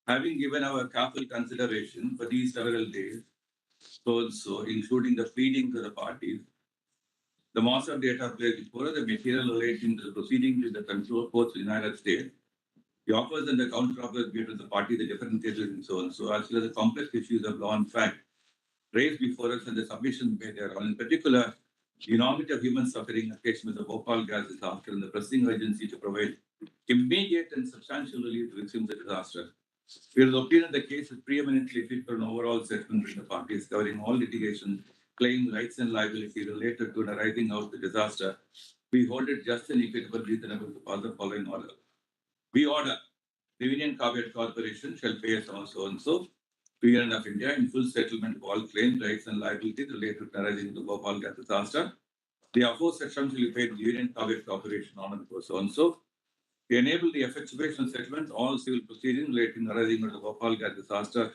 Having given our careful consideration for these several days, also including the pleading to the parties, the master data placed before the material relating to the proceedings in the control courts in the United States, the offers and the counter offers given to the party, the different cases and so on. So as well as the complex issues of law and fact raised before us and the submissions made thereon, in particular, the enormity of human suffering occasioned with the Bhopal gas disaster and the pressing urgency to provide immediate and substantial relief to victims of the disaster. We are of the opinion the case is preeminently fit for an overall settlement between the parties, covering all litigation, claims, rights, and liability related to an arising out of the disaster. We hold it just and equitable, reasonable to pass the following order. We order the Union Carbide Corporation shall pay us so and so to Union of India in full settlement of all claims, rights, and liabilities related to arising to the Bhopal gas disaster. The aforesaid sum shall be paid to the Union Carbide Corporation on and so and so. To enable the effectuation of settlement, all civil proceedings relating to arising to the Bhopal gas disaster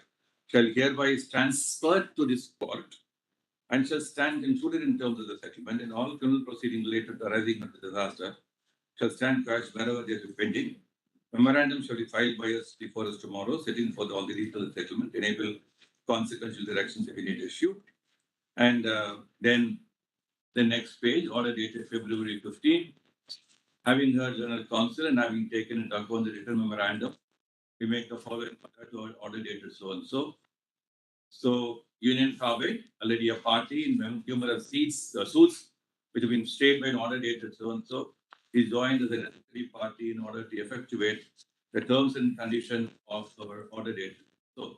shall hereby is transferred to this court and shall stand included in terms of the settlement, and all criminal proceedings related to arising of the disaster shall stand quashed wherever they are pending. Memorandum shall be filed by us before us tomorrow, setting forth all the details of the settlement, enable consequential directions if we need issue. And then the next page, order dated February 15, having heard General Counsel and having taken into account the written memorandum, we make the following order dated so and so. So, Union Carbide, already a party in numerous suits which have been stayed by an order dated so and so, is joined as a necessary party in order to effectuate the terms and conditions of our order date. So,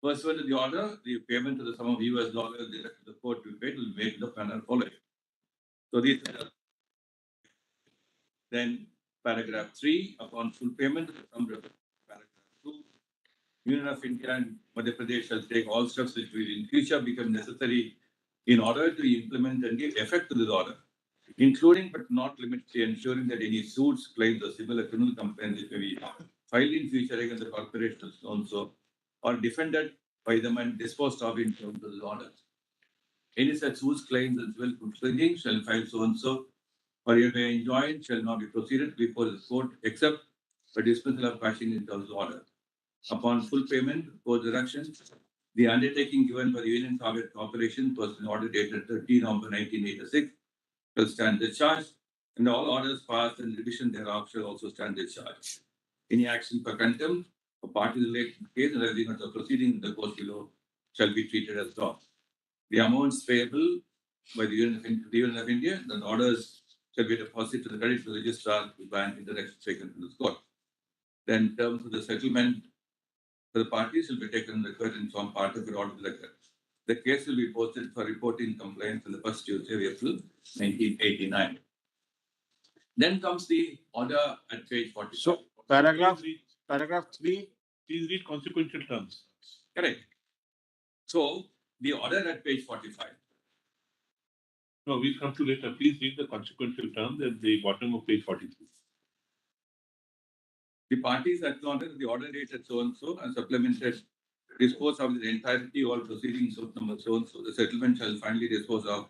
pursuant to the order, the payment to the sum of US dollars direct to the court to be paid will be made in the manner following. So, these are then paragraph 3, upon full payment, the sum paragraph 2, Union of India and Madhya Pradesh shall take all steps which will in future become necessary in order to implement and give effect to this order, including but not limited to ensuring that any suits, claims, or similar criminal complaints which may be filed in future against the corporation also are defended by them and disposed of in terms of the order. Any such suits, claims, and civil proceedings shall file so and so, or hereby enjoined shall not be proceeded before the court except for dismissal of passing in terms of order. Upon full payment, court direction, the undertaking given by the Union Carbide Corporation was in order dated 13 November 1986 shall stand discharged, and all orders passed and revision thereof shall also stand discharged. Any action for contempt A party related case and everything of the proceeding in the court below shall be treated as law. The amounts payable by the Union of India, the orders shall be deposited to the credit to the registrar to bank interaction taken to the court. Then terms of the settlement for the parties will be taken in the court and form part of the order of the record. The case will be posted for reporting complaints on the first Tuesday of April 1989. Then comes the order at page 40. So paragraph Please 3. read consequential terms. Correct. So the order at page 45. No, we'll come to later. Please read the consequential terms at the bottom of page 43. The parties acknowledge the order dated so and so and supplemented dispose of the entirety all proceedings of number so and so. The settlement shall finally dispose of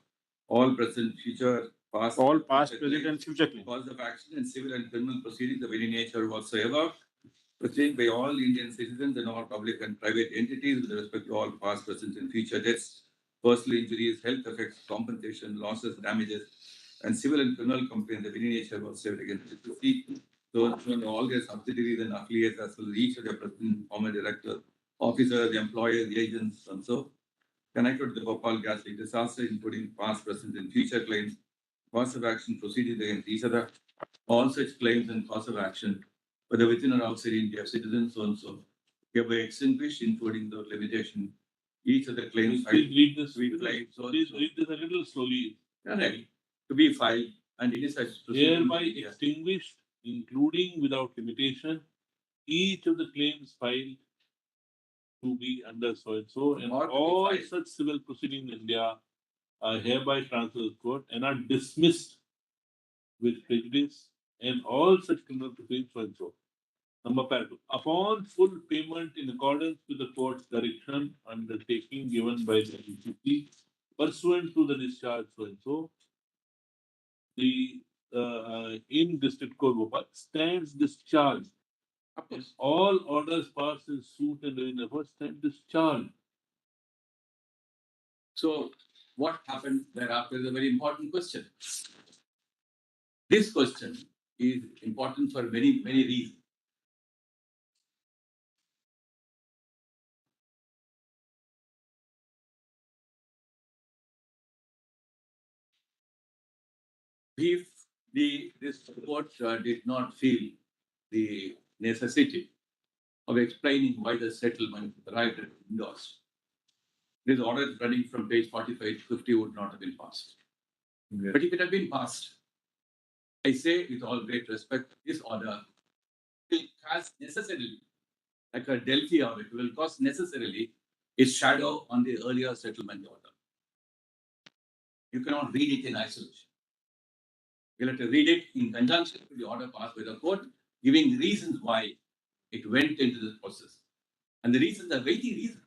all present, future, past, All past, future present, claims, and future claims. cause of action and civil and criminal proceedings of any nature whatsoever, proceeding by all Indian citizens and all public and private entities with respect to all past, present, and future debts, personal injuries, health effects, compensation, losses, damages, and civil and criminal complaints of any nature whatsoever against the proceed. So all their subsidiaries and affiliates as well as each of their president, former director, officers, employers, agents, and so connected to the Bhopal gas leak disaster, including past, present, and future claims, cause of action proceeded against each other, all such claims and cause of action, whether within or outside India, citizens, so and so, hereby extinguished, including the limitation. Each of the claims Please read this. to be filed, so Please read this a little slowly. correct, to be filed, and it is such Hereby extinguished, including without limitation, each of the claims filed to be under so and so, and Or to be all filed. such civil proceedings in India are hereby transferred to the court and are dismissed with prejudice, and all such criminal proceedings so and so. Number paragraph. Upon full payment in accordance with the court's direction undertaking given by the NCC pursuant to the discharge so and so, the in District Court Bhopal stands discharged. Of course. All orders passed in suit and in the first stand discharged. So what happened thereafter is a very important question. This question is important for many, many reasons. If this court did not feel the necessity of explaining why the settlement arrived at endorsed, this order running from page 45 to 50 would not have been passed. Yeah. But if it had been passed, I say with all great respect, this order will cast necessarily, like a Delphi order, it will cast necessarily its shadow on the earlier settlement order. You cannot read it in isolation. You'll have to read it in conjunction with the order passed by the court, giving reasons why it went into this process. And the reasons are weighty reasons.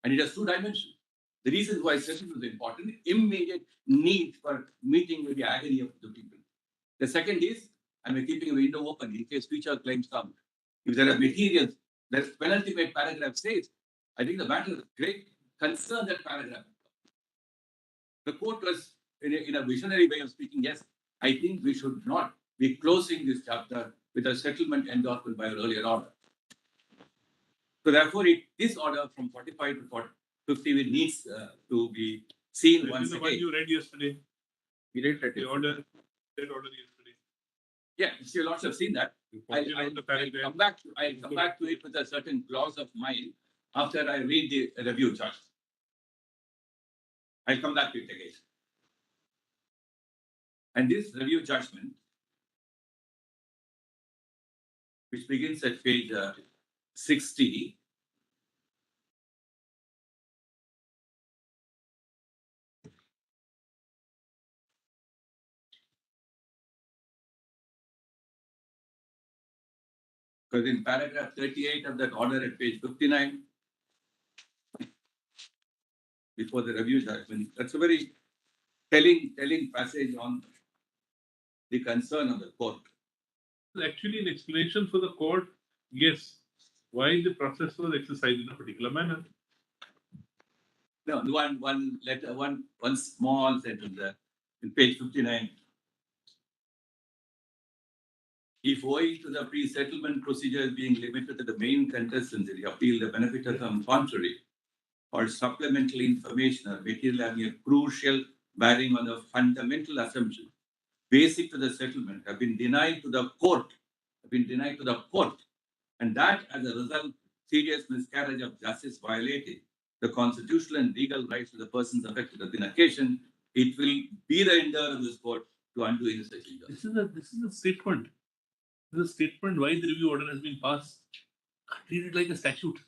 And it has two dimensions. The reasons why settlement is important, immediate need for meeting with the agony of the people. The second is, I'm keeping a window open in case future claims come. If there are materials, the penultimate paragraph says, I think the matter of great concern that paragraph. The court was in a visionary way of speaking, yes, I think we should not be closing this chapter with a settlement endorsement by an earlier order. So therefore, this order from 45 to 50 needs to be seen once The again. one you read yesterday. We read that. The order, that order yesterday. Yeah, you lots have seen that. I'll come back to it with a certain clause of mine after I read the review charge. I'll come back to it again. And this review judgment, which begins at page 60, because in paragraph 38 of that order at page 59, before the review judgment, that's a very telling passage on the concern of the court. Actually, an explanation for the court, yes, why the process was exercised in a particular manner. No, one letter, one small sentence there in page 59. If owing to the pre-settlement procedure being limited to the main contestants in the appeal, the benefit of some contrary or supplemental information or material having a crucial bearing on the fundamental assumption basic to the settlement have been denied to the court, and that as a result, serious miscarriage of justice violating the constitutional and legal rights of the persons affected on the occasion, it will be the endeavor of this court to undo any such injustice. This is a statement. This is a statement why the review order has been passed. Treat it like a statute.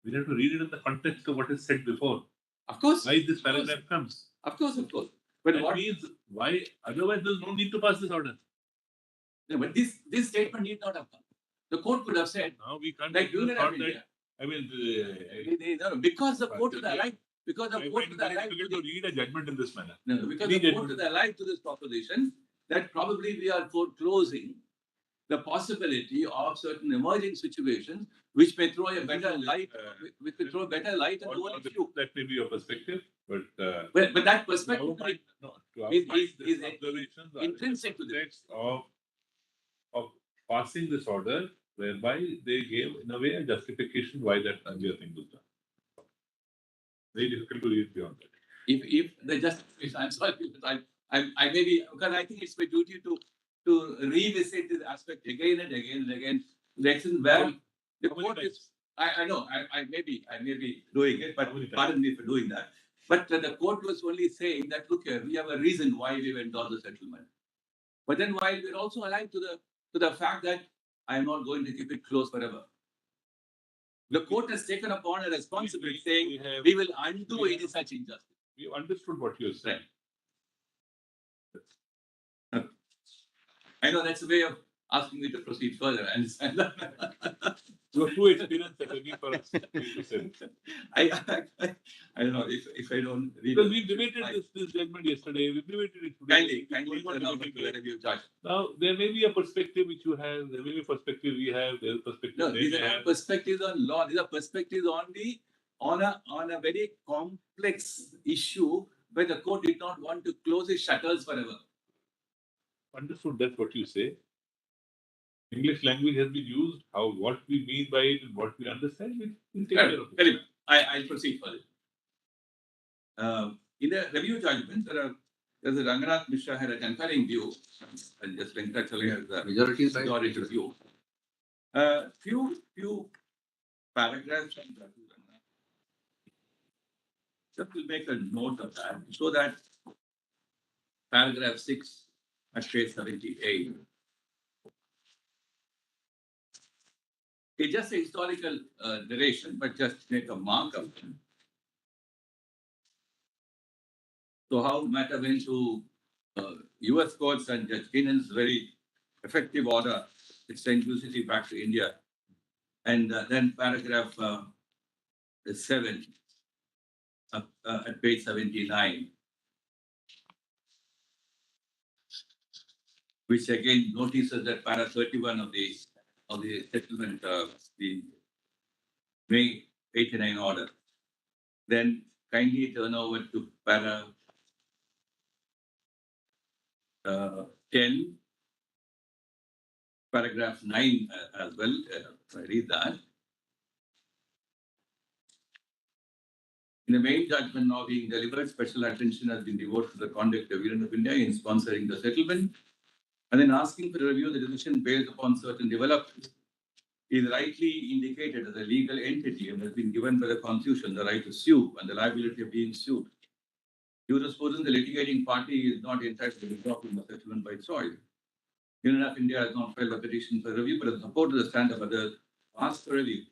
We have to read it in the context of what is said before. Of course. Why this paragraph comes. Of course. But That what means why otherwise there's no need to pass this order. No, but this statement need not have come. The court could have said, Now we can't like Union of thought India. that. I mean, No, because the court is But- alive. Because the I court find is it very alive. difficult to read a judgment in this manner. No, because Any the court judgment. is alive to this proposition that probably we are foreclosing the possibility of certain emerging situations which may throw a better light, which may throw a better light on the whole issue. That may be your perspective, but But that perspective to our is- mind, is- this is observations are in the intrinsic to this. context of passing this order, whereby they gave in a way a justification why that earlier thing was done. Very difficult to read beyond that. if the justification, I'm sorry, but I may be, because I think it's my duty to revisit this aspect again and again and again. The extent where the How many court is, times? I know, I may be doing it, but How many times? pardon me for doing that. But the court was only saying that, look here, we have a reason why we went on the settlement. But then while we're also alive to the fact that I'm not going to keep it closed forever. The court has taken upon a responsibility saying we will undo any such injustice. We understood what you're saying. I know that's a way of asking me to proceed further. I understand that. You are too experienced attorney for us to say. I don't know if I don't read. Because we debated this judgment yesterday, we debated it today. Kindly turn over to the review judge. Now, there may be a perspective which you have, there may be a perspective we have, there's a perspective No, they these may are have. not perspectives on law. These are perspectives on a very complex issue where the court did not want to close its shutters forever. Understood, that's what you say. English language has been used, what we mean by it and what we understand, we'll take care of it. Very well. I'll proceed further. In the review judgment, there's a Ranganath Mishra had a concurring view, and just Venkatachala has a Majority is right. majority view. Few paragraphs. Just will make a note of that, so that paragraph 6 at page 78. It's just a historical narration, but just make a mark of it. So how matter went to US courts and Judge Keenan's very effective order, extend UCC back to India. And then paragraph 7 at page 79, which again notices that para 31 of the settlement, the May 89 order. Then kindly turn over to para 10, paragraph 9 as well. I read that. In the main judgment now being delivered, special attention has been devoted to the conduct of Union of India in sponsoring the settlement, and then asking for a review of the decision based upon certain developments. Is rightly indicated as a legal entity and has been given by the Constitution the right to sue and the liability of being sued. Jurisprudence, the litigating party is not entitled to withdraw from the settlement by choice. Union of India has not filed a petition for review, but as support to the stand of others, asked for review.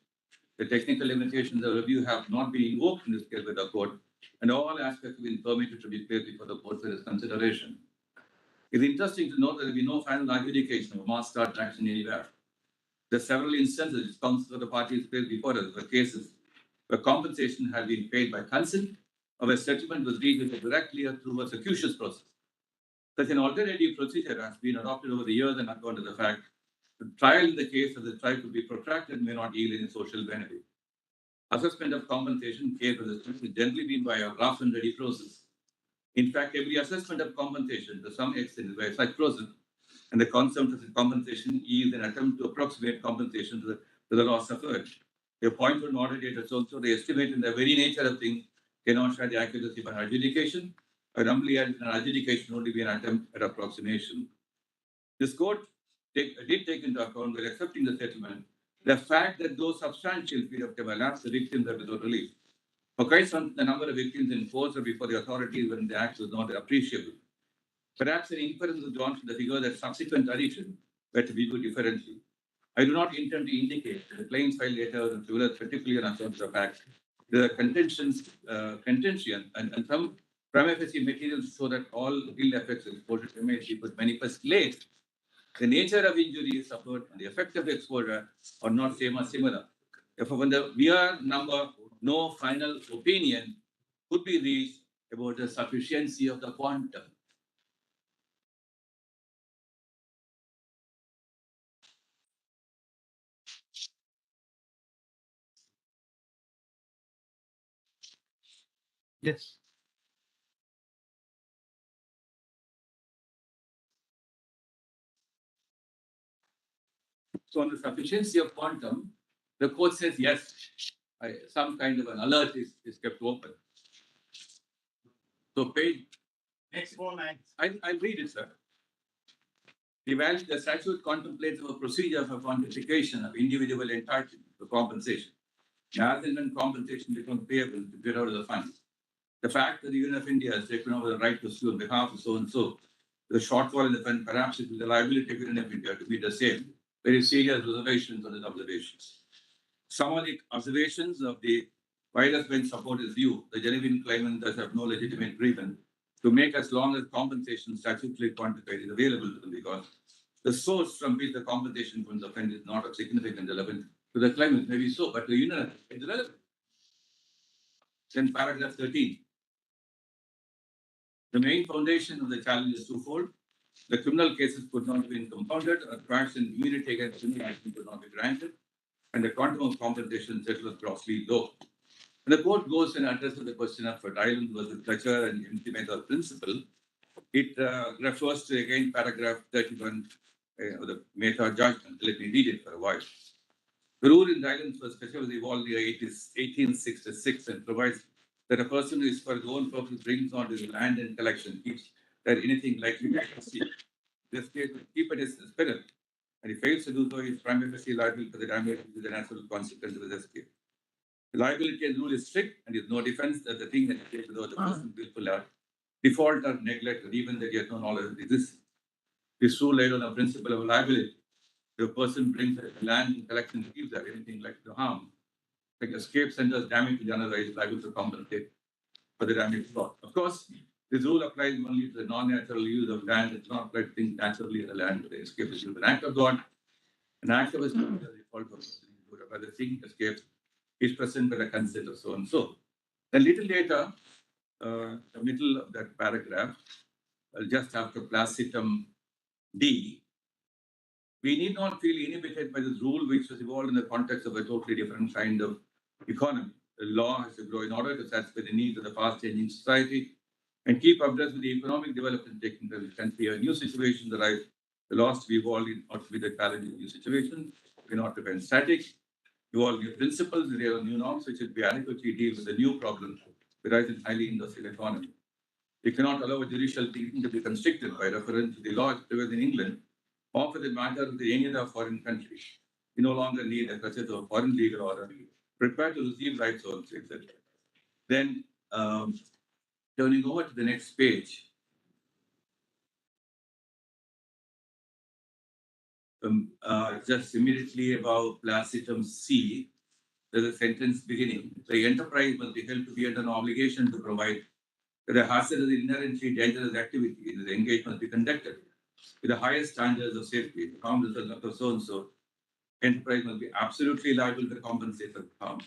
The technical limitations of review have not been invoked in this case by the court, and all aspects have been permitted to be placed before the court for its consideration. It's interesting to note that there will be no final adjudication of mass start action anywhere. There are several instances which counsel of the parties placed before us were cases where compensation had been paid by consent or where settlement was reached directly or through a circuitous process. Such an alternative procedure has been adopted over the years on account of the fact that trial in the case of the trial could be protracted may not yield any social benefit. Assessment of compensation case for this has generally been by a rough and ready process. In fact, every assessment of compensation to some extent is by such process and the concept of compensation is an attempt to approximate compensation to the loss suffered. A point for audit data is also the estimate in the very nature of things cannot share the accuracy by adjudication. A humbly an adjudication only be an attempt at approximation. This court did take into account when accepting the settlement the fact that though substantial period of time elapsed, the victims are without relief. For quite some, the number of victims enforced or before the authorities when the act was not appreciable. Perhaps an inference was drawn from the figure that subsequent addition were to be viewed differently. I do not intend to indicate that the claims filed later and particularly on account of the fact the contention and some prima facie materials show that all ill effects exposure to MHC could manifest late. The nature of injury suffered and the effect of the exposure are not same or similar. Therefore, when the VR number, no final opinion could be reached about the sufficiency of the quantum. Yes. So on the sufficiency of quantum, the court says yes, some kind of an alert is kept open. So page Next 4 lines. I'll read it, sir. The statute contemplates a procedure for quantification of individual entitlement for compensation. As and when compensation becomes payable to get out of the fund. The fact that the Union of India has taken over the right to sue on behalf of so and so, the shortfall in the fund, perhaps it will the liability of the Union of India to be the same. Very serious reservations on the observations. Some of the observations of the virus bench supporters view, the genuine claimant does have no legitimate grievance to make as long as compensation statutorily quantified is available to them because the source from which the compensation funds offend is not of significant relevance to the claimant. Maybe so, but the union is relevant. Then paragraph 13. The main foundation of the challenge is twofold. The criminal cases could not have been compounded, or crimes and immunity against criminal action could not be granted, and the quantum of compensation settled was grossly low. And the court goes and addresses the question of Dylan versus Fletcher and implemental principle. It refers to again paragraph 31 of the Mehta judgment. Let me read it for a while. The rule in Dylan versus Fletcher was evolved in 1866 and provides that a person who is for his own purpose brings on his land and collection keeps that anything likely to see. This case will keep at his spirit, and he fails to do so, he is primarily liable for the damage to the natural consequence of his escape. The liability and rule is strict, and there is no defense that the thing that is without the person willful act, default or neglect, or even that he has no knowledge exists. This rule laid on the principle of liability. If a person brings the land and collection keeps that anything like to harm, like escape centers damage to the another is liable to compensate for the damage brought. Of course, this rule applies only to the non-natural use of land. It's not like things naturally in the land. The escape is an act of God. An act of a spirit as default for but the thing escapes is present by the consent of so and so. Then little later, the middle of that paragraph, just after placitum D, we need not feel inhibited by this rule which was evolved in the context of a totally different kind of economy. The law has to grow in order to satisfy the needs of the fast-changing society and keep abreast with the economic development taking place. Can be a new situation arise. The laws to be evolved in order to be the challenge in new situations. We not remain static. Evolve new principles, there are new norms which will be adequately deal with the new problems arise in highly industrial economy. We cannot allow a judicial thinking to be constricted by reference to the laws prevailed in England or for the matter of any other foreign country. We no longer need a concept of foreign legal order, prepared to receive rights also, etc. Then turning over to the next page. Just immediately above placitum C, there's a sentence beginning. The enterprise must be held to be under an obligation to provide that a hazardous, inherently dangerous activity in the engagement must be conducted with the highest standards of safety. The harm result of so and so, enterprise must be absolutely liable to compensate for the harm.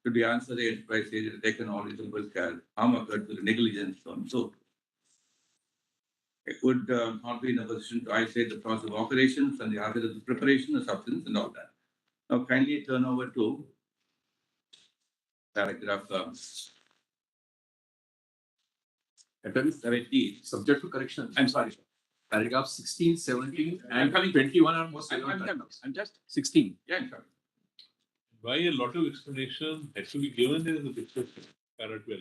Should be answered the enterprise agent taken all reasonable care, harm occurred through negligence, so and so. It would not be in a position to isolate the process of operations and the hazard of the preparation of substance and all that. Now, kindly turn over to paragraph 17, subject to correction. I'm sorry. paragraph 16, 17, I'm and coming. 21 are most I'm relevant coming. paragraphs. I'm just, 16. yeah, I'm coming. Why a lot of explanation has to be given in the picture, para 12.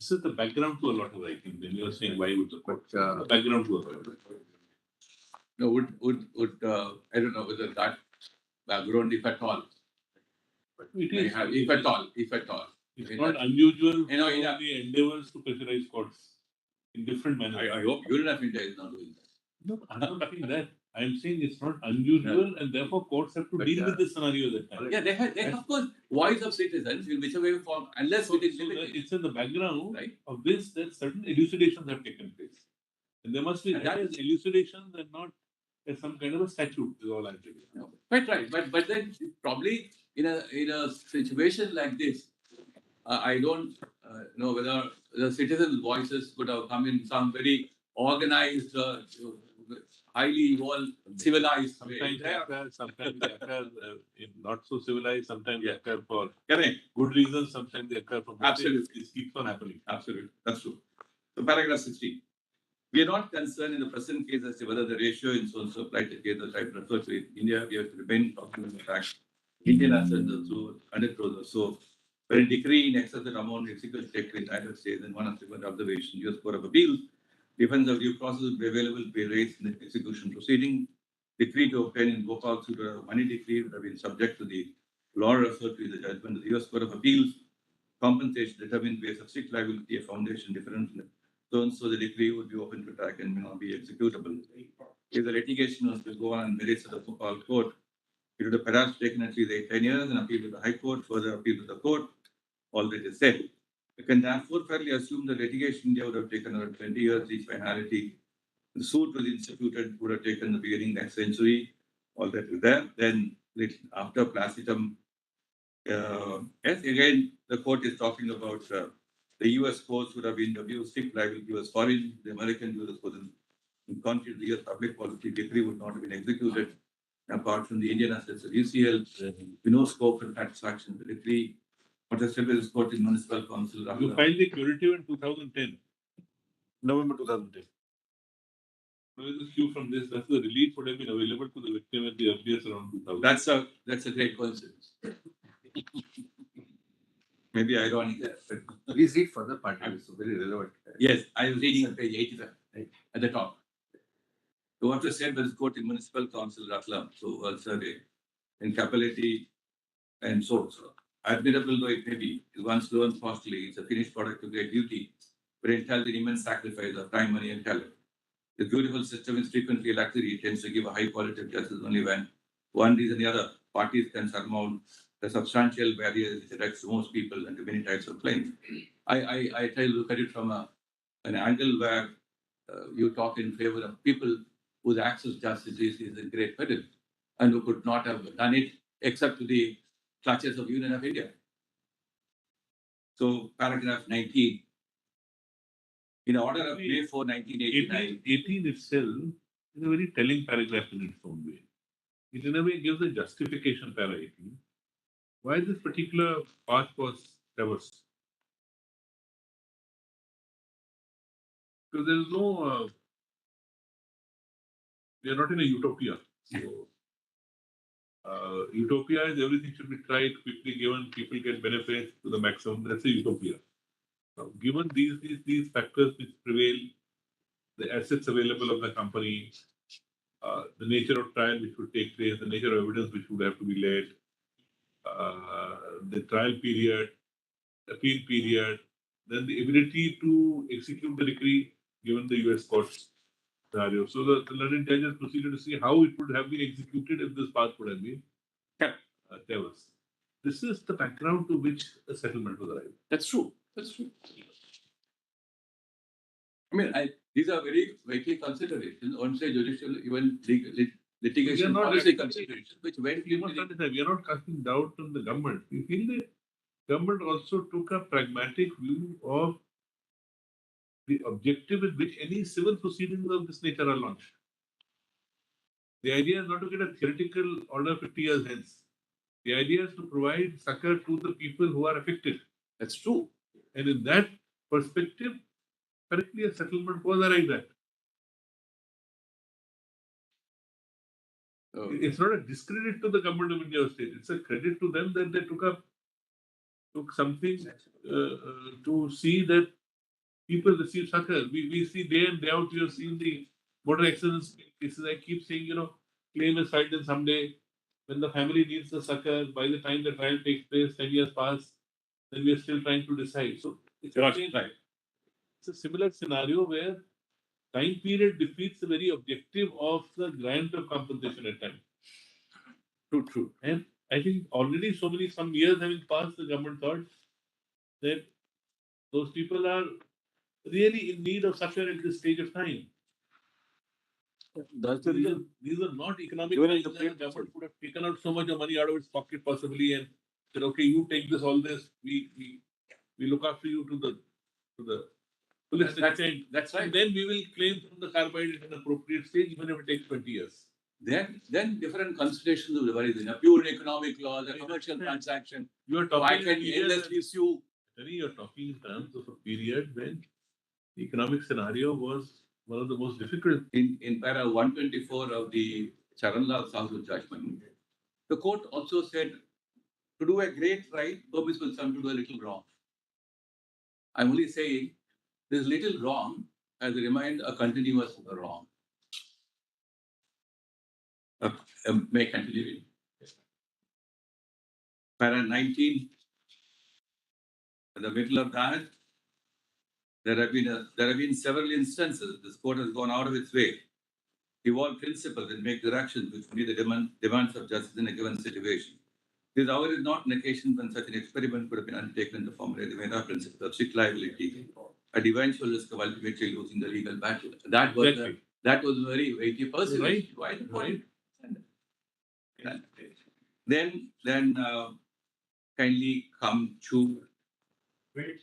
This is the background to a lot of writing. When you are saying why would the court, the background to a lot. No, I don't know whether that background, if at all, It may is. have, if at all. It's In not that- unusual You know, for in a- the endeavors to pressurize courts in different manners. I hope Union of India is not doing that. No, I'm not saying that. I'm saying it's not unusual, and therefore courts have to But, deal with this scenario at that time. Yeah, they have, of course, voice of citizens in whichever form, unless So, it is so that limited. it's in the background Right. of this that certain elucidations have taken place. And there must be And that that as elucidations and not as some kind of a statute, is all I'm saying. No, quite right. But then probably in a situation like this, I don't know whether the citizens' voices could have come in some very organized, highly evolved, civilized way. Sometimes they occur in not so civilized, sometimes Yeah. they occur for Correct. good reasons, sometimes they occur for Absolutely. This keeps on happening. Absolutely. That's true. So paragraph 16. We are not concerned in the present case as to whether the ratio in so and so applied to case that I refer to in India. We have to remain talking about the fact Indian assets are so 100 crores or so. When a decree in excess of the amount executed in the United States and one of the observation, U.S. Court of Appeals, defense of due process will be available to be raised in the execution proceeding. Decree to obtain in Bhopal suit a money decree would have been subject to the law referred to in the judgment of the U.S. Court of Appeals. Compensation determined based on strict liability, a foundation different. So the decree would be open to attack and may not be executable. If the litigation was to go on merits of the Bhopal court, it would have perhaps taken at least 10 years and appeal to the High Court, further appeal to the court, all that is said. You can therefore fairly assume the litigation in India would have taken around 20 years, each finality. The suit was instituted, would have taken the beginning next century, all that is there. Then after Placitum, yes, again, the court is talking about the US courts would have been the view strict liability was foreign, the American US was in conflict, the US public policy decree would not have been executed. Apart from the Indian assets of UCL, with no scope for satisfaction of the decree. Contested by this court in municipal council. You filed the curative in 2010. November 2010. There is a cue from this. That's the relief would have been available to the victim at the earliest around 2000. That's a great coincidence. Maybe ironic. Please read further part. It's very relevant. Yes, I was reading on page 85 at the top. So what was said by this court in municipal council, Ratlam, so survey, in capillity and so. Admirable though it may be, is once learned costly, it's a finished product of great beauty, but it entails an immense sacrifice of time, money, and talent. The beautiful system is frequently a luxury. It tends to give a high quality of justice only when one reason or the other parties can surmount the substantial barriers which affects most people and to many types of claims. I try to look at it from an angle where you talk in favor of people whose access to justice is a great burden and who could not have done it except to the clutches of Union of India. So paragraph 19. In order of May 4, 1989. 18 itself is a very telling paragraph in its own way. It in a way gives a justification, para 18, why this particular path was traversed. Because there is no, we are not in a utopia. So, utopia is everything should be tried, quickly given, people get benefits to the maximum. That's a utopia. Now, given these factors which prevail, the assets available of the company, the nature of trial which would take place, the nature of evidence which would have to be laid, the trial period, appeal period, then the ability to execute the decree given the US courts scenario. So the learned judges proceeded to see how it would have been executed if this path would have been traversed. This is the background to which a settlement was arrived. That's true. That's true. I mean, these are very weighty considerations, on say judicial, even litigation policy considerations, which went You must understand, we are not casting doubt on the government. We feel the government also took a pragmatic view of the objective with which any civil proceedings of this nature are launched. The idea is not to get a theoretical order 50 years hence. The idea is to provide succor to the people who are affected. That's true. And in that perspective, correctly a settlement was arrived at. It's not a discredit to the government of India or state. It's a credit to them that they took something to see that people receive succor. We see day in, day out, we have seen the motor accidents cases. I keep saying, claim is filed in someday. When the family needs the succor, by the time the trial takes place, 10 years pass, then we are still trying to decide. So it's a similar scenario where time period defeats the very objective of the grant of compensation at time. True. And I think already some years having passed, the government thought that those people are really in need of succor at this stage of time. That's the reason. These are not economic Even in times the that the government would have taken out so much of money out of its pocket possibly and said, okay, you take this, all this, we look after you to the fullest extent. That's right. And then we will claim from the carbide at an appropriate stage, even if it takes 20 years. Then different considerations will arise in a pure economic law, the commercial transaction. You are So I talking can endlessly sue. You're talking in terms of a period when the economic scenario was one of the most difficult. In para 124 of the Charanlal Sahu judgment, the court also said to do a great right, purpose will some to do a little wrong. I'm only saying this little wrong has remained a continuous wrong. May continue. Para 19, in the middle of that, there have been several instances this court has gone out of its way, evolve principles and make directions which meet the demands of justice in a given situation. This, however, is not an occasion when such an experiment could have been undertaken in the form of the meta principle of strict liability, at eventual risk of ultimately losing the legal battle. That was very weighty persuasion. Right. Then kindly come to page.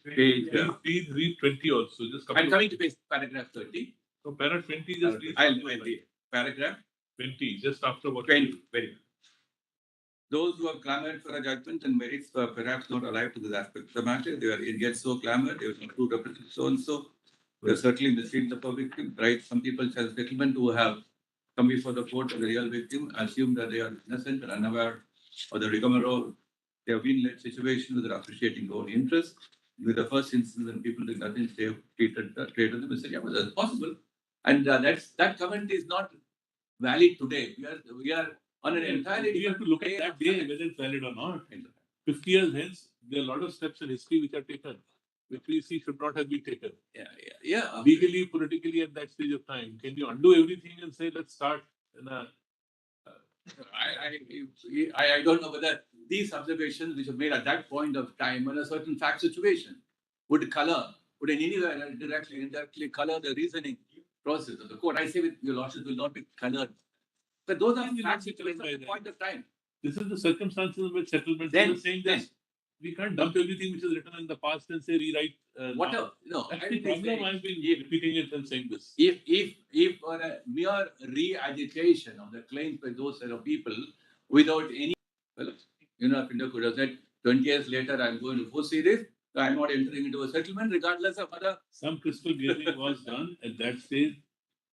Please read 20 also. I'm coming to page paragraph 30. So paragraph 20 just read. I'll read. Paragraph 20, just after what 20. Very good. Those who have clamored for a judgment and merits were perhaps not alive to this aspect of the matter. They were yet so clamored, they were not to represent so and so. They are certainly misleading the public, right? Some people shall settlement who have come before the court of the real victim, assume that they are innocent and unaware of the rigmarole. They have been in a situation with appreciating their own interest. With the first instance, when people did nothing, they have treated the mystery. Yeah, but that's possible. And that comment is not valid today. We are on an entirely. We have to look at that day whether it's valid or not. 50 years hence, there are a lot of steps in history which are taken, which we see should not have been taken. Yeah. Legally, politically, at that stage of time, can you undo everything and say let's start in a? I don't know whether these observations which were made at that point of time in a certain fact situation would in any way directly, indirectly color the reasoning process of the court. I say with your lordship will not be colored. But those are facts which were at the point of time. This is the circumstances in which settlements Then, are saying this. We can't dump everything which is written in the past and say rewrite. Whatever. No, that's the problem. I've been repeating it and saying this. If for a mere re-agitation of the claims by those set of people without any, Pinto could have said 20 years later I'm going to foresee this. I'm not entering into a settlement regardless of other. Some crystal gazing was done at that stage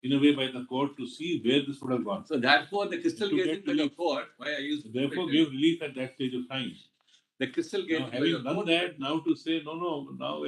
in a way by the court to see where this would have gone. So therefore, the crystal gazing by the court, why I use therefore gave relief at that stage of time. The crystal gazing. Having done that, now to say no, now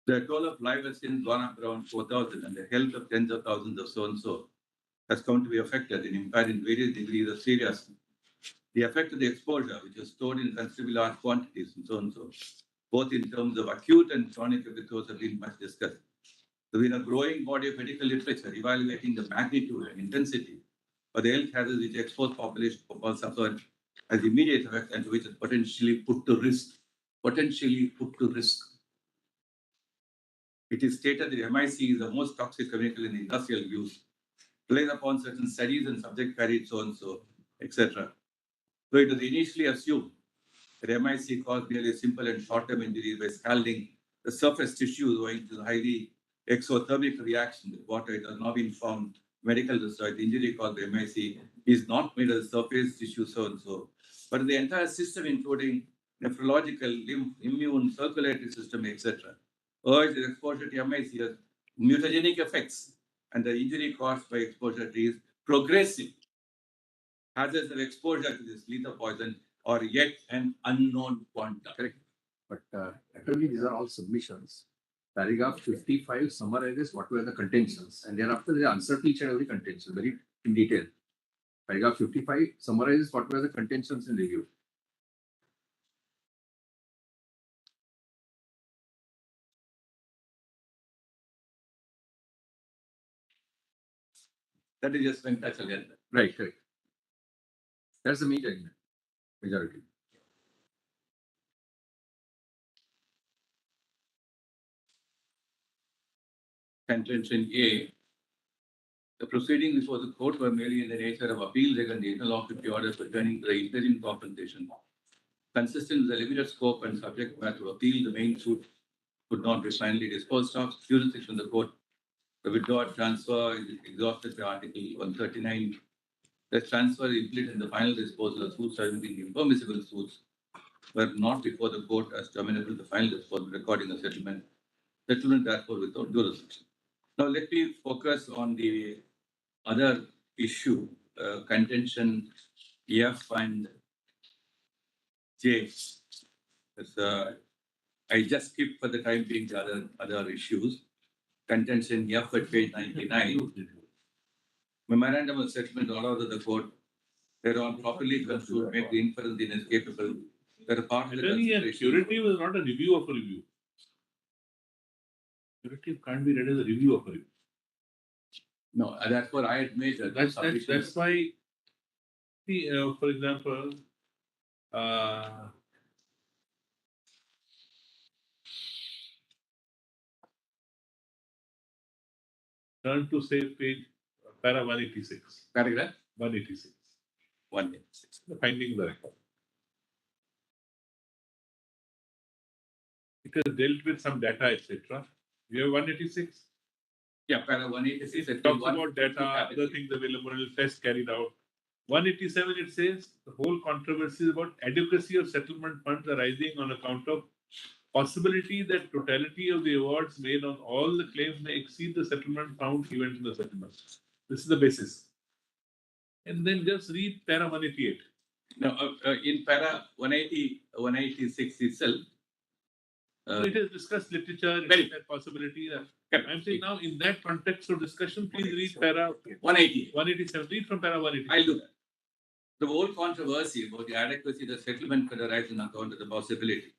The toll of life has since gone up around 4,000, and the health of tens of thousands of so and so has come to be affected and impaired in various degrees of seriousness. The effect of the exposure, which is stored in considerably large quantities and so on and so, both in terms of acute and chronic episodes, have been much discussed. There has been a growing body of medical literature evaluating the magnitude and intensity of the health hazards which exposed population Bhopal suffered as immediate effect and which is potentially put to risk. Potentially put to risk. It is stated that MIC is the most toxic chemical in industrial use, relies upon certain studies and subject varied so and so, etc. So it was initially assumed that MIC caused merely simple and short-term injuries by scalding the surface tissues owing to the highly exothermic reaction with water. It has now been found medical research. The injury caused by MIC is not made of the surface tissue so and so, but the entire system, including nephrological, lymph, immune, circulatory system, etc. Urge the exposure to MIC has mutagenic effects, and the injury caused by exposure to is progressive. Hazards of exposure to this lethal poison are yet an unknown quantum. Correct. But actually, these are all submissions. Paragraph 55 summarizes what were the contentions, and thereafter they answer to each and every contention very in detail. Paragraph 55 summarizes what were the contentions in review. That is just Venkatacharya. Right, correct. That's the majority. Contention A. The proceedings before the court were merely in the nature of appeals against the interlocutory orders pertaining to the interim compensation. Consistent with the limited scope and subject matter of appeal, the main suit could not be finally disposed of. Jurisdiction of the court, the withdrawal transfer is exhausted by Article 139. The transfer implicit in the final disposal of suits having been impermissible suits were not before the court as terminable the final disposal recording a settlement. Settlement therefore without jurisdiction. Now let me focus on the other issue, contention F and J. I just skipped for the time being the other issues. Contention F at page 99. Memorandum of settlement allows that the court thereon properly construed make the inference inescapable that a part of the consideration. Curative is not a review of a review. Curative can't be read as a review of a review. No, that's what I had made. That's why, see, for example, turn to say page para 186. Paragraph 186. 186. The finding of the record. It has dealt with some data, etc. You have 186. Yeah, para 186. It talks about data, other things available, tests carried out. 187, it says the whole controversy is about adequacy of settlement funds arising on account of possibility that totality of the awards made on all the claims may exceed the settlement found event in the settlement. This is the basis. And then just read para 188. No, in para 186 itself. It has discussed literature, Very that possibility. Correct. I'm saying now in that context of discussion, please read para 180. 187. Read from para 188. I'll do that. The whole controversy about the adequacy of the settlement could arise on account of the possibility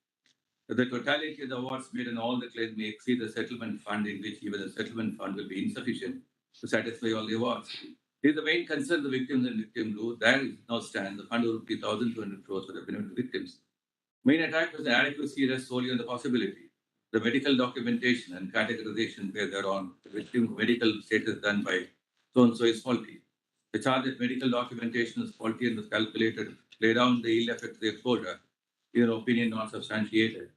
that the totality of the awards made on all the claims may exceed the settlement fund, in which even the settlement fund will be insufficient to satisfy all the awards. This is the main concern of the victims and victim group. There now stands the fund of Rs 1,200 crores for the benefit of victims. Main attack was the adequacy rests solely on the possibility. The medical documentation and categorization where thereon the victim's medical status done by so-and-so is faulty. The charge that medical documentation is faulty and was calculated, lay down the ill effect of the exposure, is an opinion not substantiated.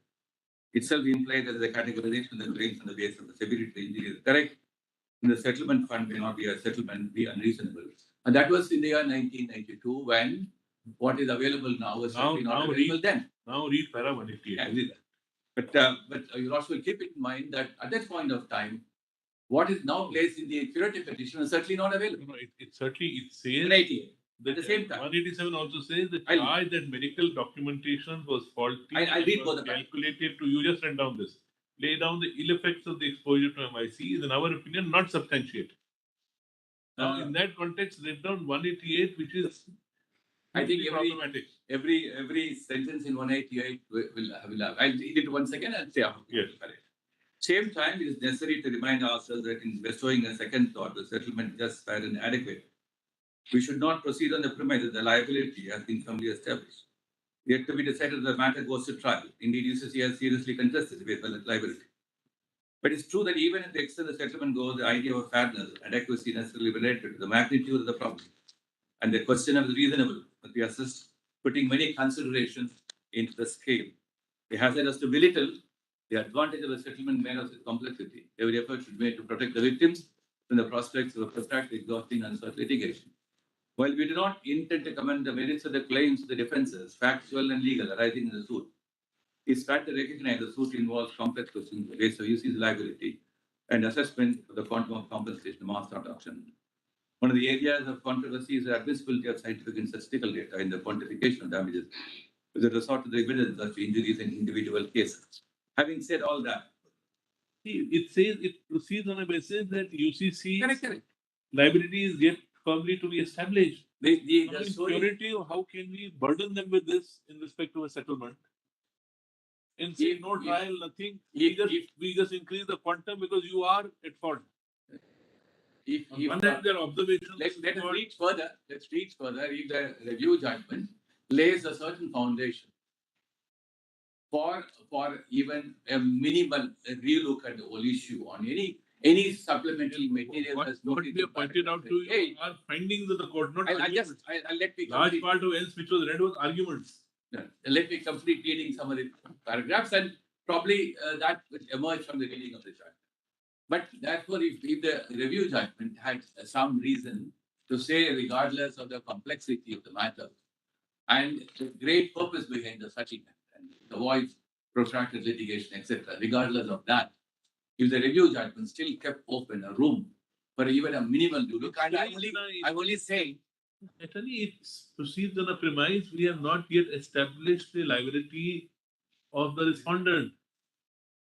Itself implies that the categorization of the claims on the basis of the severity of the injury is correct, and the settlement fund may not be a settlement, be unreasonable. And that was in the year 1992 when what is available now is certainly not available then. Now read para 188. Yeah, but you also keep it in mind that at that point of time, what is now placed in the curative petition is certainly not available. No, it certainly says 188. that At the same time. 187 also says the charge that medical documentation was faulty. I'll read both of them. Calculated to, you just read down this. Lay down the ill effects of the exposure to MIC is, in our opinion, not substantiated. Now, in that context, read down 188, which is I think problematic. every sentence in 188 will have. I'll read it once again and say how. Yes. Same time, it is necessary to remind ourselves that in bestowing a second thought, the settlement just fair and adequate. We should not proceed on the premise that the liability has been firmly established. Yet to be decided the matter goes to trial. Indeed, UCC has seriously contested the liability. But it's true that even if the extent the settlement goes, the idea of fairness and adequacy necessarily related to the magnitude of the problem. And the question of the reasonable must be assessed, putting many considerations into the scale. It has led us to belittle the advantage of the settlement made of its complexity. Every effort should be made to protect the victims from the prospects of a protracted, exhausting, and uncertain litigation. While we do not intend to comment the merits of the claims of the defenses, factual and legal, arising in the suit, it's fair to recognize the suit involves complex questions related to UC's liability and assessment of the quantum of compensation mass adoption. One of the areas of controversy is the admissibility of scientific and statistical data in the quantification of damages with a resort to the evidence of injuries in individual cases. Having said all that, it says it proceeds on a basis that UCC correct. liability is yet firmly to be established. The Now, in story, purity, how can we burden them with this in respect to a settlement? And say no trial, nothing. We just increase the quantum because you are at fault. On one hand, their observations. Let's reach further. Let's reach further. If the review judgment lays a certain foundation for even a minimal relook at the whole issue on any supplementary material. What we have pointed out to you are findings of the court, not arguments. I'll let me Large complete. part of else which was read was arguments. Let me complete reading some of the paragraphs and probably that will emerge from the reading of the judgment. But therefore, if the review judgment had some reason to say, regardless of the complexity of the matter and the great purpose behind the settlement and avoid protracted litigation, etc., regardless of that, if the review judgment still kept open a room for even a minimal due look, and I'm only saying. Actually, it proceeds on a premise we have not yet established the liability of the respondent.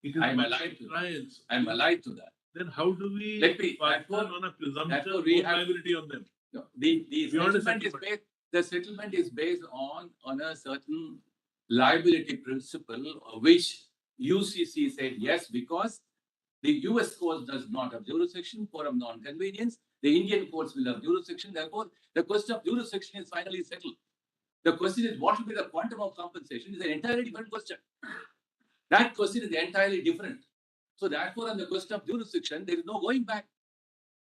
It is I'm alive to trials. I'm alive to that. Then how do we therefore, on a presumption of we have liability on them? No, the settlement is based on a certain liability principle, which UCC said yes, because the US court does not have jurisdiction for a non-convenience. The Indian courts will have jurisdiction. Therefore, the question of jurisdiction is finally settled. The question is what will be the quantum of compensation is an entirely different question. That question is entirely different. So therefore, on the question of jurisdiction, there is no going back.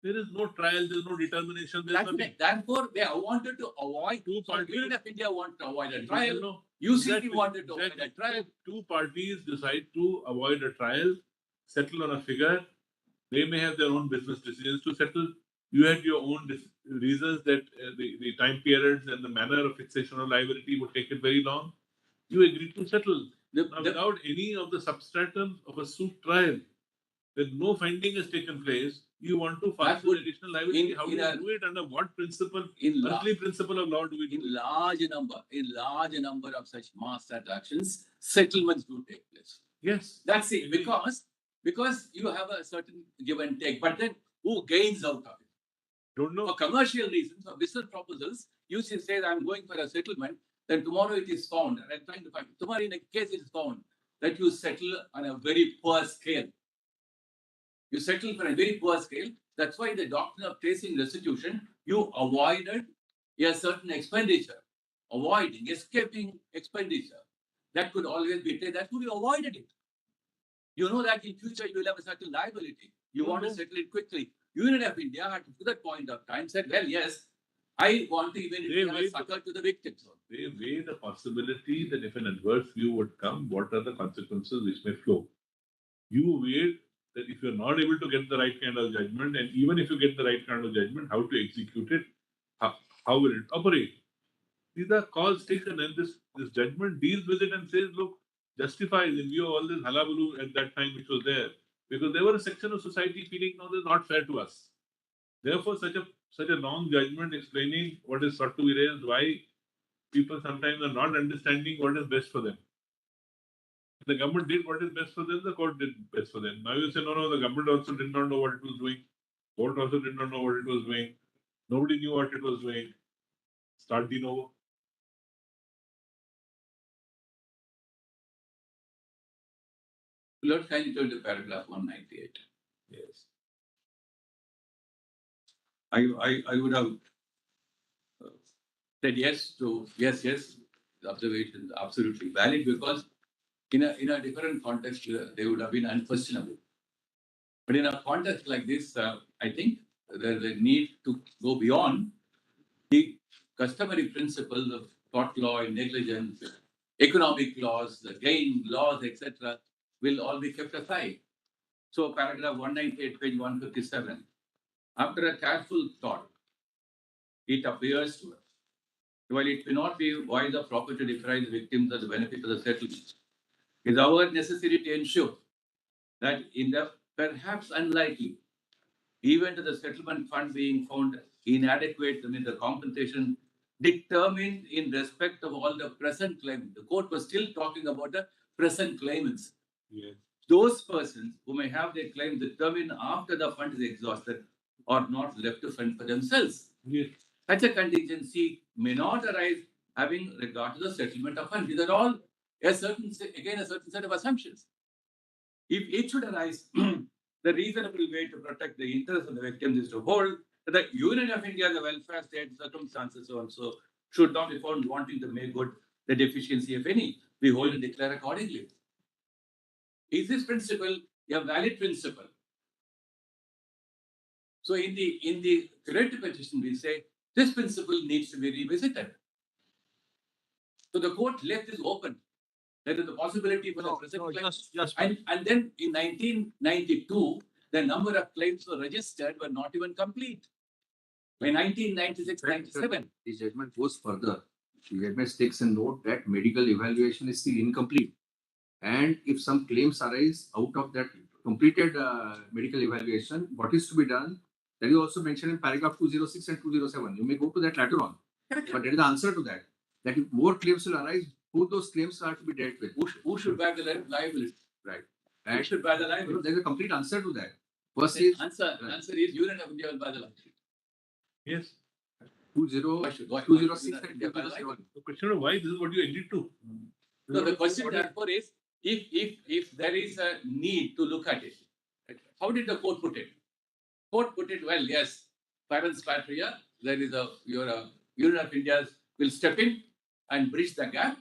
There is no trial, there is no determination. Therefore, they wanted to avoid. Two parties. Union of India wanted to avoid a trial. UCC wanted to avoid a trial. Two parties decide to avoid a trial, settle on a figure. They may have their own business decisions to settle. You had your own reasons that the time periods and the manner of fixation of liability would take it very long. You agreed to settle. Without any of the substratum of a suit trial, when no finding has taken place, you want to file additional liability. How do you do it? Under what principle? Earthly principle of law do we do in large number of such mass transactions, settlements do take place. Yes. That's it. Because you have a certain give and take. But then who gains out of it? Don't know. For commercial reasons, for business proposals, you say I'm going for a settlement, then tomorrow it is found, and I'm trying to find tomorrow in a case it is found that you settle on a very poor scale. You settle for a very poor scale. That's why the doctrine of tracing restitution, you avoided a certain expenditure, escaping expenditure. That could always be taken. That's why you avoided it. You know that in future you will have a certain liability. You want to settle it quickly. Union of India at that point of time said, well, yes, I want to even have a succor to the victims. They weigh the possibility that if an adverse view would come, what are the consequences which may flow? You weighed that if you're not able to get the right kind of judgment, and even if you get the right kind of judgment, how to execute it, how will it operate? These are calls taken, and this judgment deals with it and says, look, justifies in view of all this hullabaloo at that time which was there, because there were a section of society feeling, no, this is not fair to us. Therefore, such a long judgment explaining what is sought to be raised, why people sometimes are not understanding what is best for them. The government did what is best for them, the court did best for them. Now you say, no, the government also did not know what it was doing. Court also did not know what it was doing. Nobody knew what it was doing. Start de novo. Let's kindly turn to paragraph 198. Yes. I would have said yes to yes. The observation is absolutely valid because in a different context they would have been unquestionable. But in a context like this, I think there's a need to go beyond the customary principles of tort law and negligence, economic laws, the gain laws, etc., will all be kept aside. So, paragraph 198, page 157. After a careful thought, it appears to us, while it may not be wise or proper to deprive the victims of the benefit of the settlement, is our necessary to ensure that in the perhaps unlikely event of the settlement fund being found inadequate to meet the compensation determined in respect of all the present claimants. The court was still talking about the present claimants. Yes. Those persons who may have their claim determined after the fund is exhausted are not left to fend for themselves. Yes. Such a contingency may not arise having regard to the settlement of funds. These are all a certain set of assumptions. If it should arise, the reasonable way to protect the interests of the victims is to hold that the Union of India, the welfare state, circumstances, so and so, should not be found wanting to make good the deficiency of any. We hold and declare accordingly. Is this principle a valid principle? So in the curative petition, we say this principle needs to be revisited. So the court left this open. There is the possibility for the present claims. And then in 1992, the number of claims were registered were not even complete. By 1996-97. The judgment goes further. The judgment takes a note that medical evaluation is still incomplete. And if some claims arise out of that completed medical evaluation, what is to be done? That is also mentioned in paragraph 206 and 207. You may go to that later on. But there is the answer to that. That if more claims will arise, who those claims are to be dealt with? Who should bear the liability? Right. Who should bear the liability? There is a complete answer to that. First is answer is Union of India will bear the liability. Yes. 206 and 207. The question of why this is what you agreed to. So the question therefore is, if there is a need to look at it, how did the court put it? Court put it well. Yes, parents patria. There is your Union of India will step in and bridge the gap,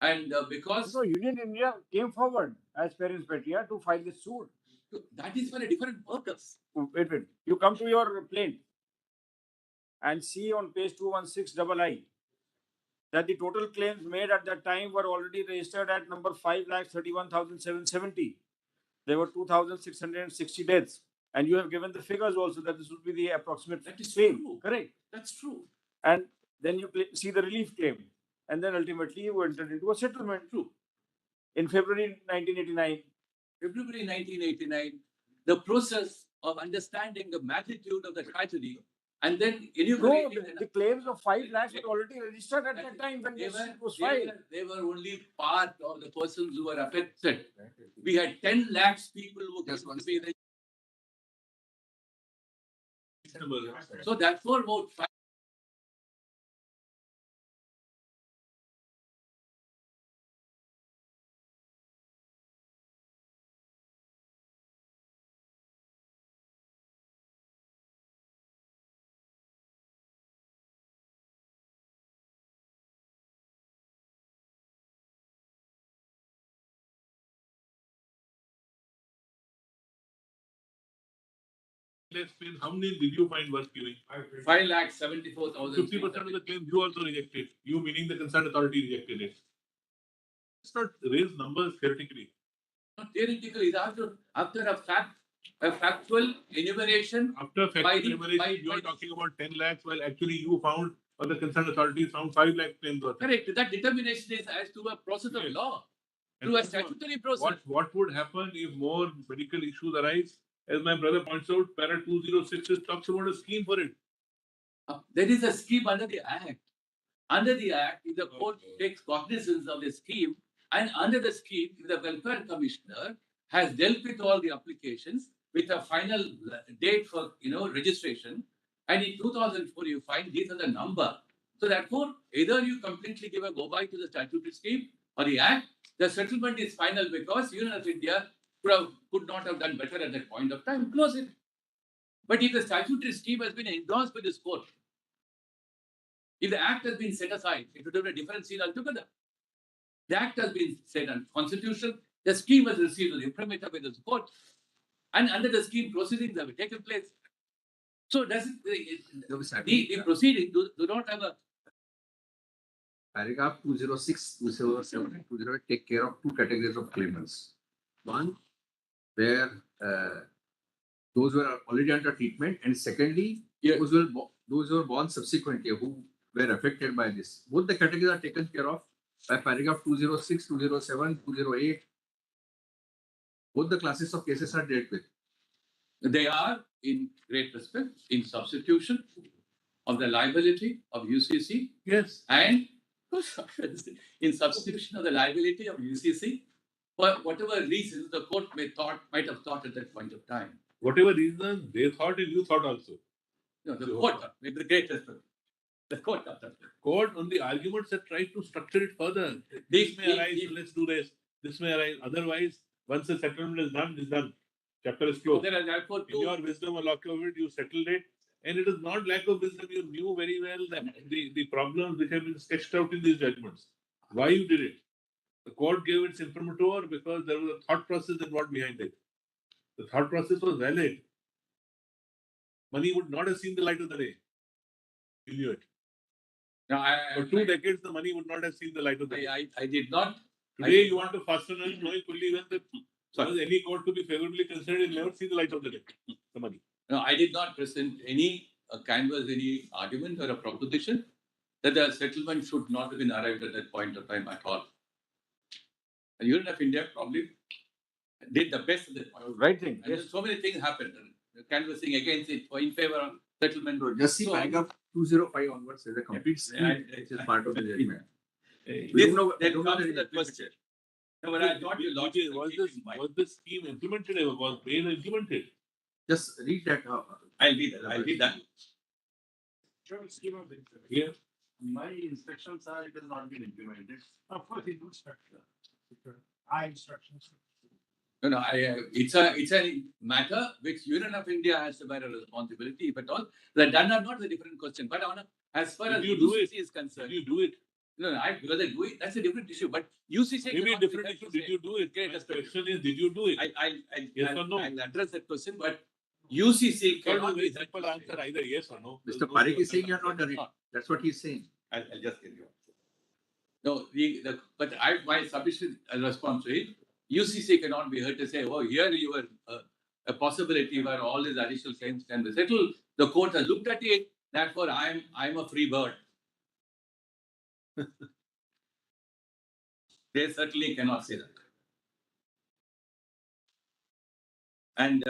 and because So Union India came forward as parents patria to file this suit. that is for a different purpose. Wait. You come to your plaint and see on page 216II that the total claims made at that time were already registered at number 5,31,770. There were 2,660 deaths. And you have given the figures also that this would be the approximate. That is claim. true. Correct. That's true. And then you see the relief claim. And then ultimately you entered into a settlement. True. In February 1989. February 1989, the process of understanding the magnitude of the tragedy and then enumerating the claims of 5 lakhs were already registered at that time when this was filed. They were only part of the persons who were affected. We had 10 lakhs people who were going to be registered. So therefore, about 5. Let's explain how many did you find worth giving? 5,74,000. 50% of the claims you also rejected. You meaning the concerned authority rejected it. Let's not raise numbers theoretically. Not theoretically, after a factual enumeration. After factual enumeration, you are talking about 10 lakhs, while actually you found, or the concerned authorities found 5 lakh claims worth. Correct. That determination is as to a process of law, through a statutory process. What would happen if more medical issues arise? As my brother points out, para 206 talks about a scheme for it. There is a scheme under the Act. Under the Act, if the court takes cognizance of the scheme, and under the scheme, if the welfare commissioner has dealt with all the applications with a final date for registration, and in 2004 you find these are the number. So therefore, either you completely give a go by to the statutory scheme or the Act, the settlement is final because Union of India could not have done better at that point of time. Close it. But if the statutory scheme has been endorsed by this court, if the act has been set aside, it would have been a different scene altogether. The act has been set unconstitutional. The scheme was received as imprimatur by the court, and under the scheme, proceedings have taken place. So, does the proceeding do not have a paragraph 206, 207, and 208 take care of two categories of claimants. One, where those who are already under treatment, and secondly, those who were born subsequently who were affected by this. Both the categories are taken care of by paragraph 206, 207, 208. Both the classes of cases are dealt with. They are, in great respect, in substitution of the liability of UCC. Yes. And in substitution of the liability of UCC for whatever reasons the court might have thought at that point of time. Whatever reason they thought and you thought also. No, the court thought, with the great respect. The court thought that. Court on the arguments that tried to structure it further. This may arise, so let's do this. This may arise. Otherwise, once the settlement is done, it's done. Chapter is closed. There are therefore In your wisdom or lack of it, you settled it. And it is not lack of wisdom. You knew very well that the problems which have been sketched out in these judgments. Why you did it? The court gave its imprimatur because there was a thought process involved behind it. The thought process was valid. Money would not have seen the light of the day. You knew it. No, For 2 decades, the money would not have seen the light of the day. I did not. Today, you want to fasten on knowing fully well that was any court to be favorably considered, it will never see the light of the day. The money. No, I did not present any canvas, any argument or a proposition that the settlement should not have been arrived at that point of time at all. The Union of India probably did the best at that point. Right thing. And so many things happened. Canvassing against it, or in favor of settlement. So just see paragraph 205 onwards as a complete scheme, which is part of the judgment. Then comes to the question. No, but I thought you lost the Was this scheme implemented ever? Was bail implemented? Just read that. I'll read that. Here. My instructions are it has not been implemented. Of course, it was structure. I instructions. No, it's a matter which Union of India has to bear a responsibility, if at all. That are not the different question. But as far as UCC is concerned, Did you do it? no, whether do it, that's a different issue. But UCC Maybe a different issue. Did you do it? My question is, did you do it? Yes or no? I'll address that question, but UCC Not a cannot very be that simple answer either, yes or no. Mr. Parekh is saying you have not done it. That's what he's saying. I'll just give you. No, but my submission response to it, UCC cannot be heard to say, oh, here you are a possibility where all these additional claims can be settled. The court has looked at it. Therefore, I'm a free bird. They certainly cannot say that. And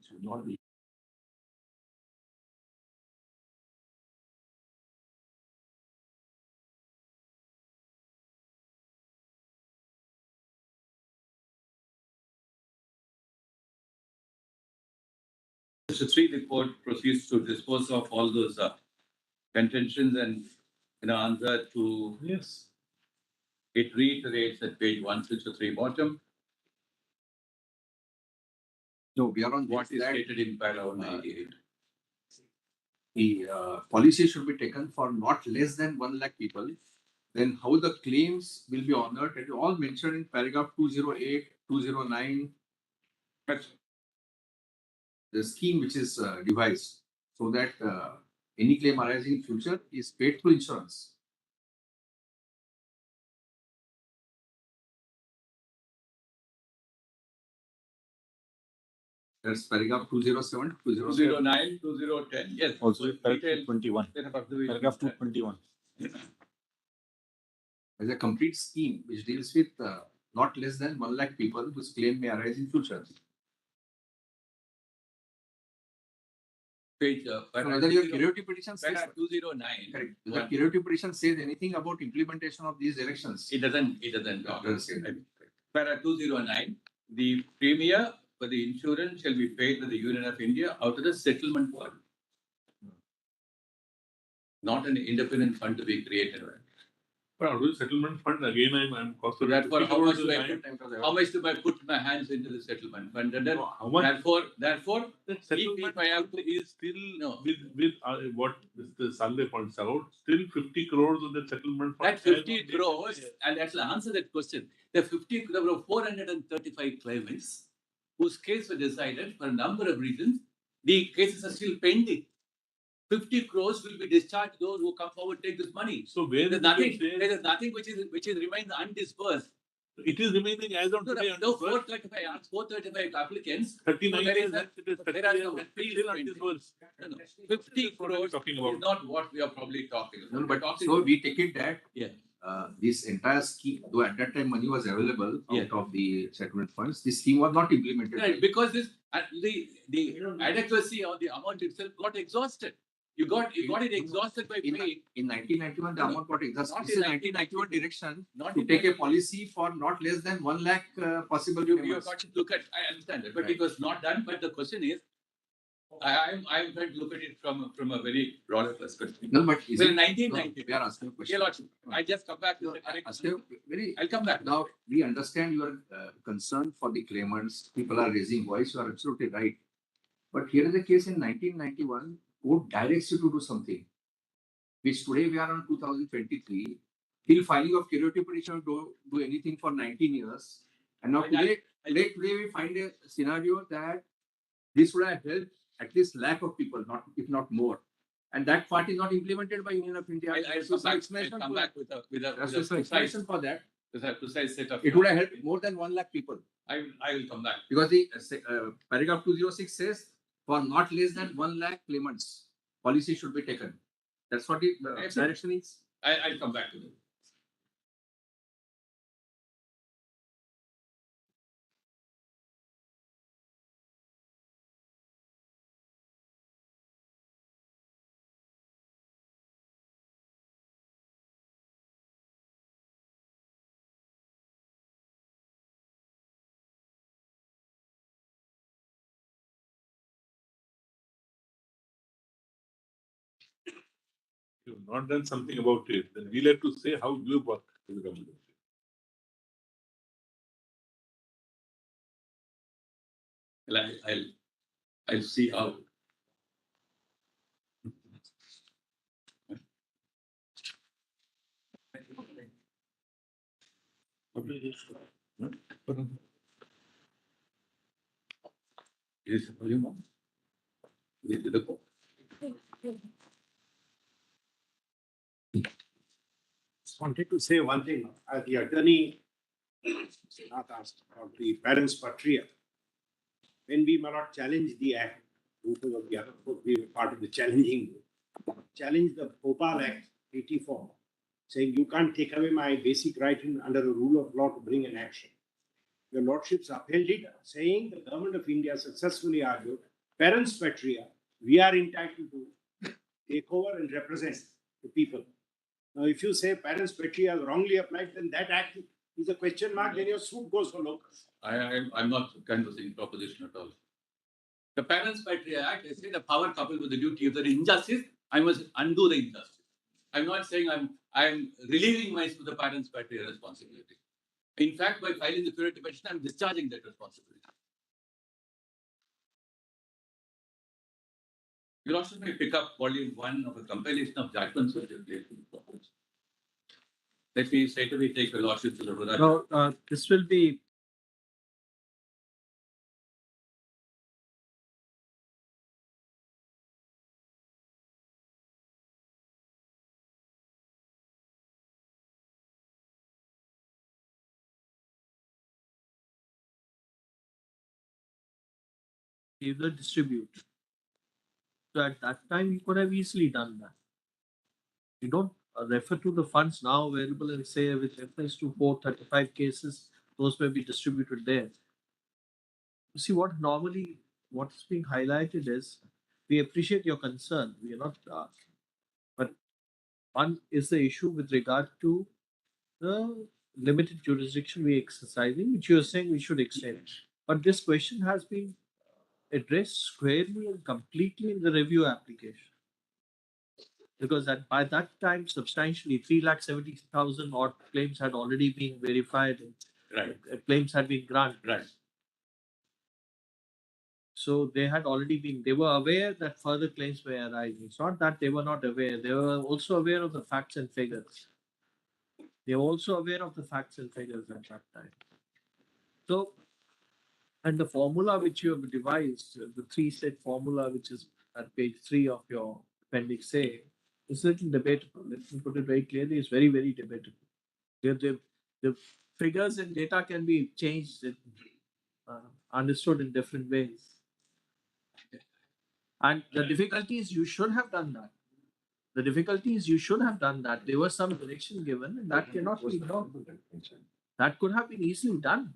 Should not be. Mr. 3, the court proceeds to dispose of all those contentions and in answer to Yes. it reiterates at page 163 bottom No, we are on what is that stated in paragraph 98. the policy should be taken for not less than 1 lakh people. Then how the claims will be honored, it is all mentioned in paragraph 208, 209, the scheme which is devised so that any claim arising in future is paid through insurance. That's paragraph 207, 209, 2010. Yes. Also, paragraph detailed 21. Paragraph 221. as a complete scheme which deals with not less than 1 lakh people whose claim may arise in future. Page, So whether your curative petition says, para 209. correct, whether curative petition says anything about implementation of these elections. It doesn't. Doesn't say anything. Para 209, the premier for the insurance shall be paid to the Union of India out of the settlement fund. Not an independent fund to be created. But out of the settlement fund, again, I'm So therefore, how much do I put my hands into the settlement fund? And then, how much? Therefore, The settlement if I have to, is still No. with what Mr. Saleh points out, still 50 crores of the settlement fund. that 50 crores, and that will answer that question. The 50 crores, there were 435 claimants whose case were decided for a number of reasons. The cases are still pending. 50 crores will be discharged to those who come forward take this money. So where There's nothing which is remains undisbursed. it is remaining as on No, today. no, 435 applicants. 39 So there years, is it is 30 there are years, some still appeals undisbursed. No, 50 What are we crores talking is about? not what we are probably talking about. No, We're but talking so we take it that Yeah. this entire scheme, though at that time money was available Yeah. out of the settlement funds, this scheme was not implemented. Right, because the adequacy of the amount itself got exhausted. You got it exhausted by In, paying. in 1991, the No, amount got exhausted. not This in is 1991 direction Not to in take a policy for not less than 1 lakh possible You claimants. got to look at. I understand that, but Right. it was not done. But the question is, I'm trying to look at it from a very broader perspective. No, but is Well, it, in 1990, no, we are asking a Your question. Lordship, I just come back to No, the ask you very, I'll come back. now we understand your concern for the claimants. People are raising voice. You are absolutely right. But here is the case in 1991, court directs you to do something, which today we are on 2023. Till filing of curative petition, don't do anything for 19 years. And now today we find a scenario that this would have helped at least lakh of people, not if not more. And that part is not implemented by Union of India. I'll come back with a precise explanation for that. set of. It would have helped more than 1 lakh people. I will come back. Because the paragraph 206 says for not less than 1 lakh claimants, policy should be taken. That's what the direction is. I'll come back to that. You've not done something about it, then we'll have to say how you work to the government. Well, I'll see how. Is it volume on? Is it the Just wanted to say one thing. The attorney not asked about the parents patria. When we may not challenge the act, because of the other folk, we were part of the challenging group. Challenge the Bhopal Act 84, saying you can't take away my basic right under a rule of law to bring an action. Your lordships upheld it, saying the government of India successfully argued, parents patria, we are entitled to take over and represent the people. Now, if you say parents patria is wrongly applied, then that act is a question mark, then your suit goes for locals. I'm not canvassing proposition at all. The Parents Patria Act, I say the power coupled with the duty. If there is injustice, I must undo the injustice. I'm not saying I'm relieving myself of the Parents Patria responsibility. In fact, by filing the curative petition, I'm discharging that responsibility. You also may pick up volume 1 of a compilation of judgments which have been proposed. Let me say to me take the lordship to the Buddha. No, this will be. Either distribute. So at that time, you could have easily done that. You don't refer to the funds now available and say with reference to 435 cases, those may be distributed there. You see, what's being highlighted is we appreciate your concern. We are not, but one is the issue with regard to the limited jurisdiction we exercising, which you are saying we should extend. But this question has been addressed squarely and completely in the review application. Because by that time, substantially 370,000 odd claims had already been verified and Right. Claims had been granted. Right. So they were aware that further claims were arising. It's not that they were not aware, they were also aware of the facts and figures. They were also aware of the facts and figures at that time. So, and the formula which you have devised, the three-step formula, which is at page 3 of your appendix A, is a little debatable. Let me put it very clearly, it's very, very debatable. The figures and data can be changed and understood in different ways. And the difficulty is you should have done that. The difficulty is you should have done that. There was some direction given, and that cannot be ignored. That could have been easily done.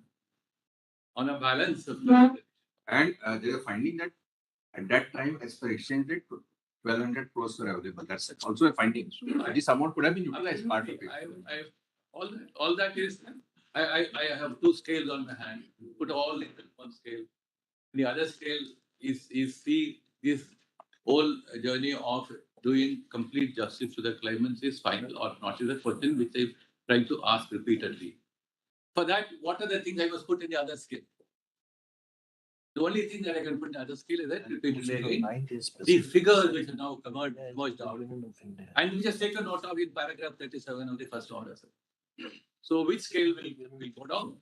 On a balance of And they are finding that at that time, as per exchange rate, 1,200 crores were available. That's also a finding. So this amount could have been utilized part of it. all that is, I have two scales on my hand. Put all in one scale. The other scale is see this whole journey of doing complete justice to the claimants is final or not is a question which I'm trying to ask repeatedly. For that, what are the things I must put in the other scale? The only thing that I can put in the other scale is that repeatedly the figures which are now merged out and we just take a note of in paragraph 37 of the first order. So which scale will go down?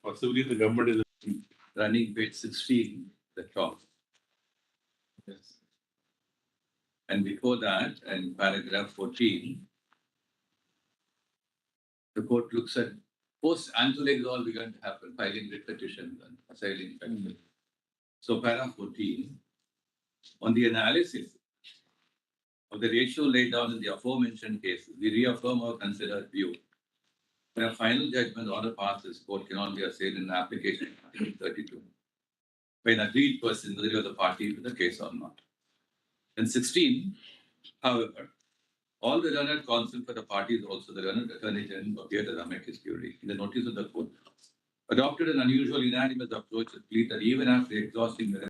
Possibly the government is Running page 16, the top. Yes. And before that, in paragraph 14, the court looks at post ancillary is all begun to happen, filing writ petitions and assailing petitions. So paragraph 14, on the analysis of the ratio laid down in the aforementioned cases, we reaffirm our considered view. When a final judgment order passes, court cannot be assailed in an application of Article 32. When agreed person whether you are the party to the case or not. And 16, however, all the learned counsel for the parties, also the learned attorney general, appeared as amicus curiae in the notice of the court, adopted an unusual unanimous approach to plead that even after exhausting the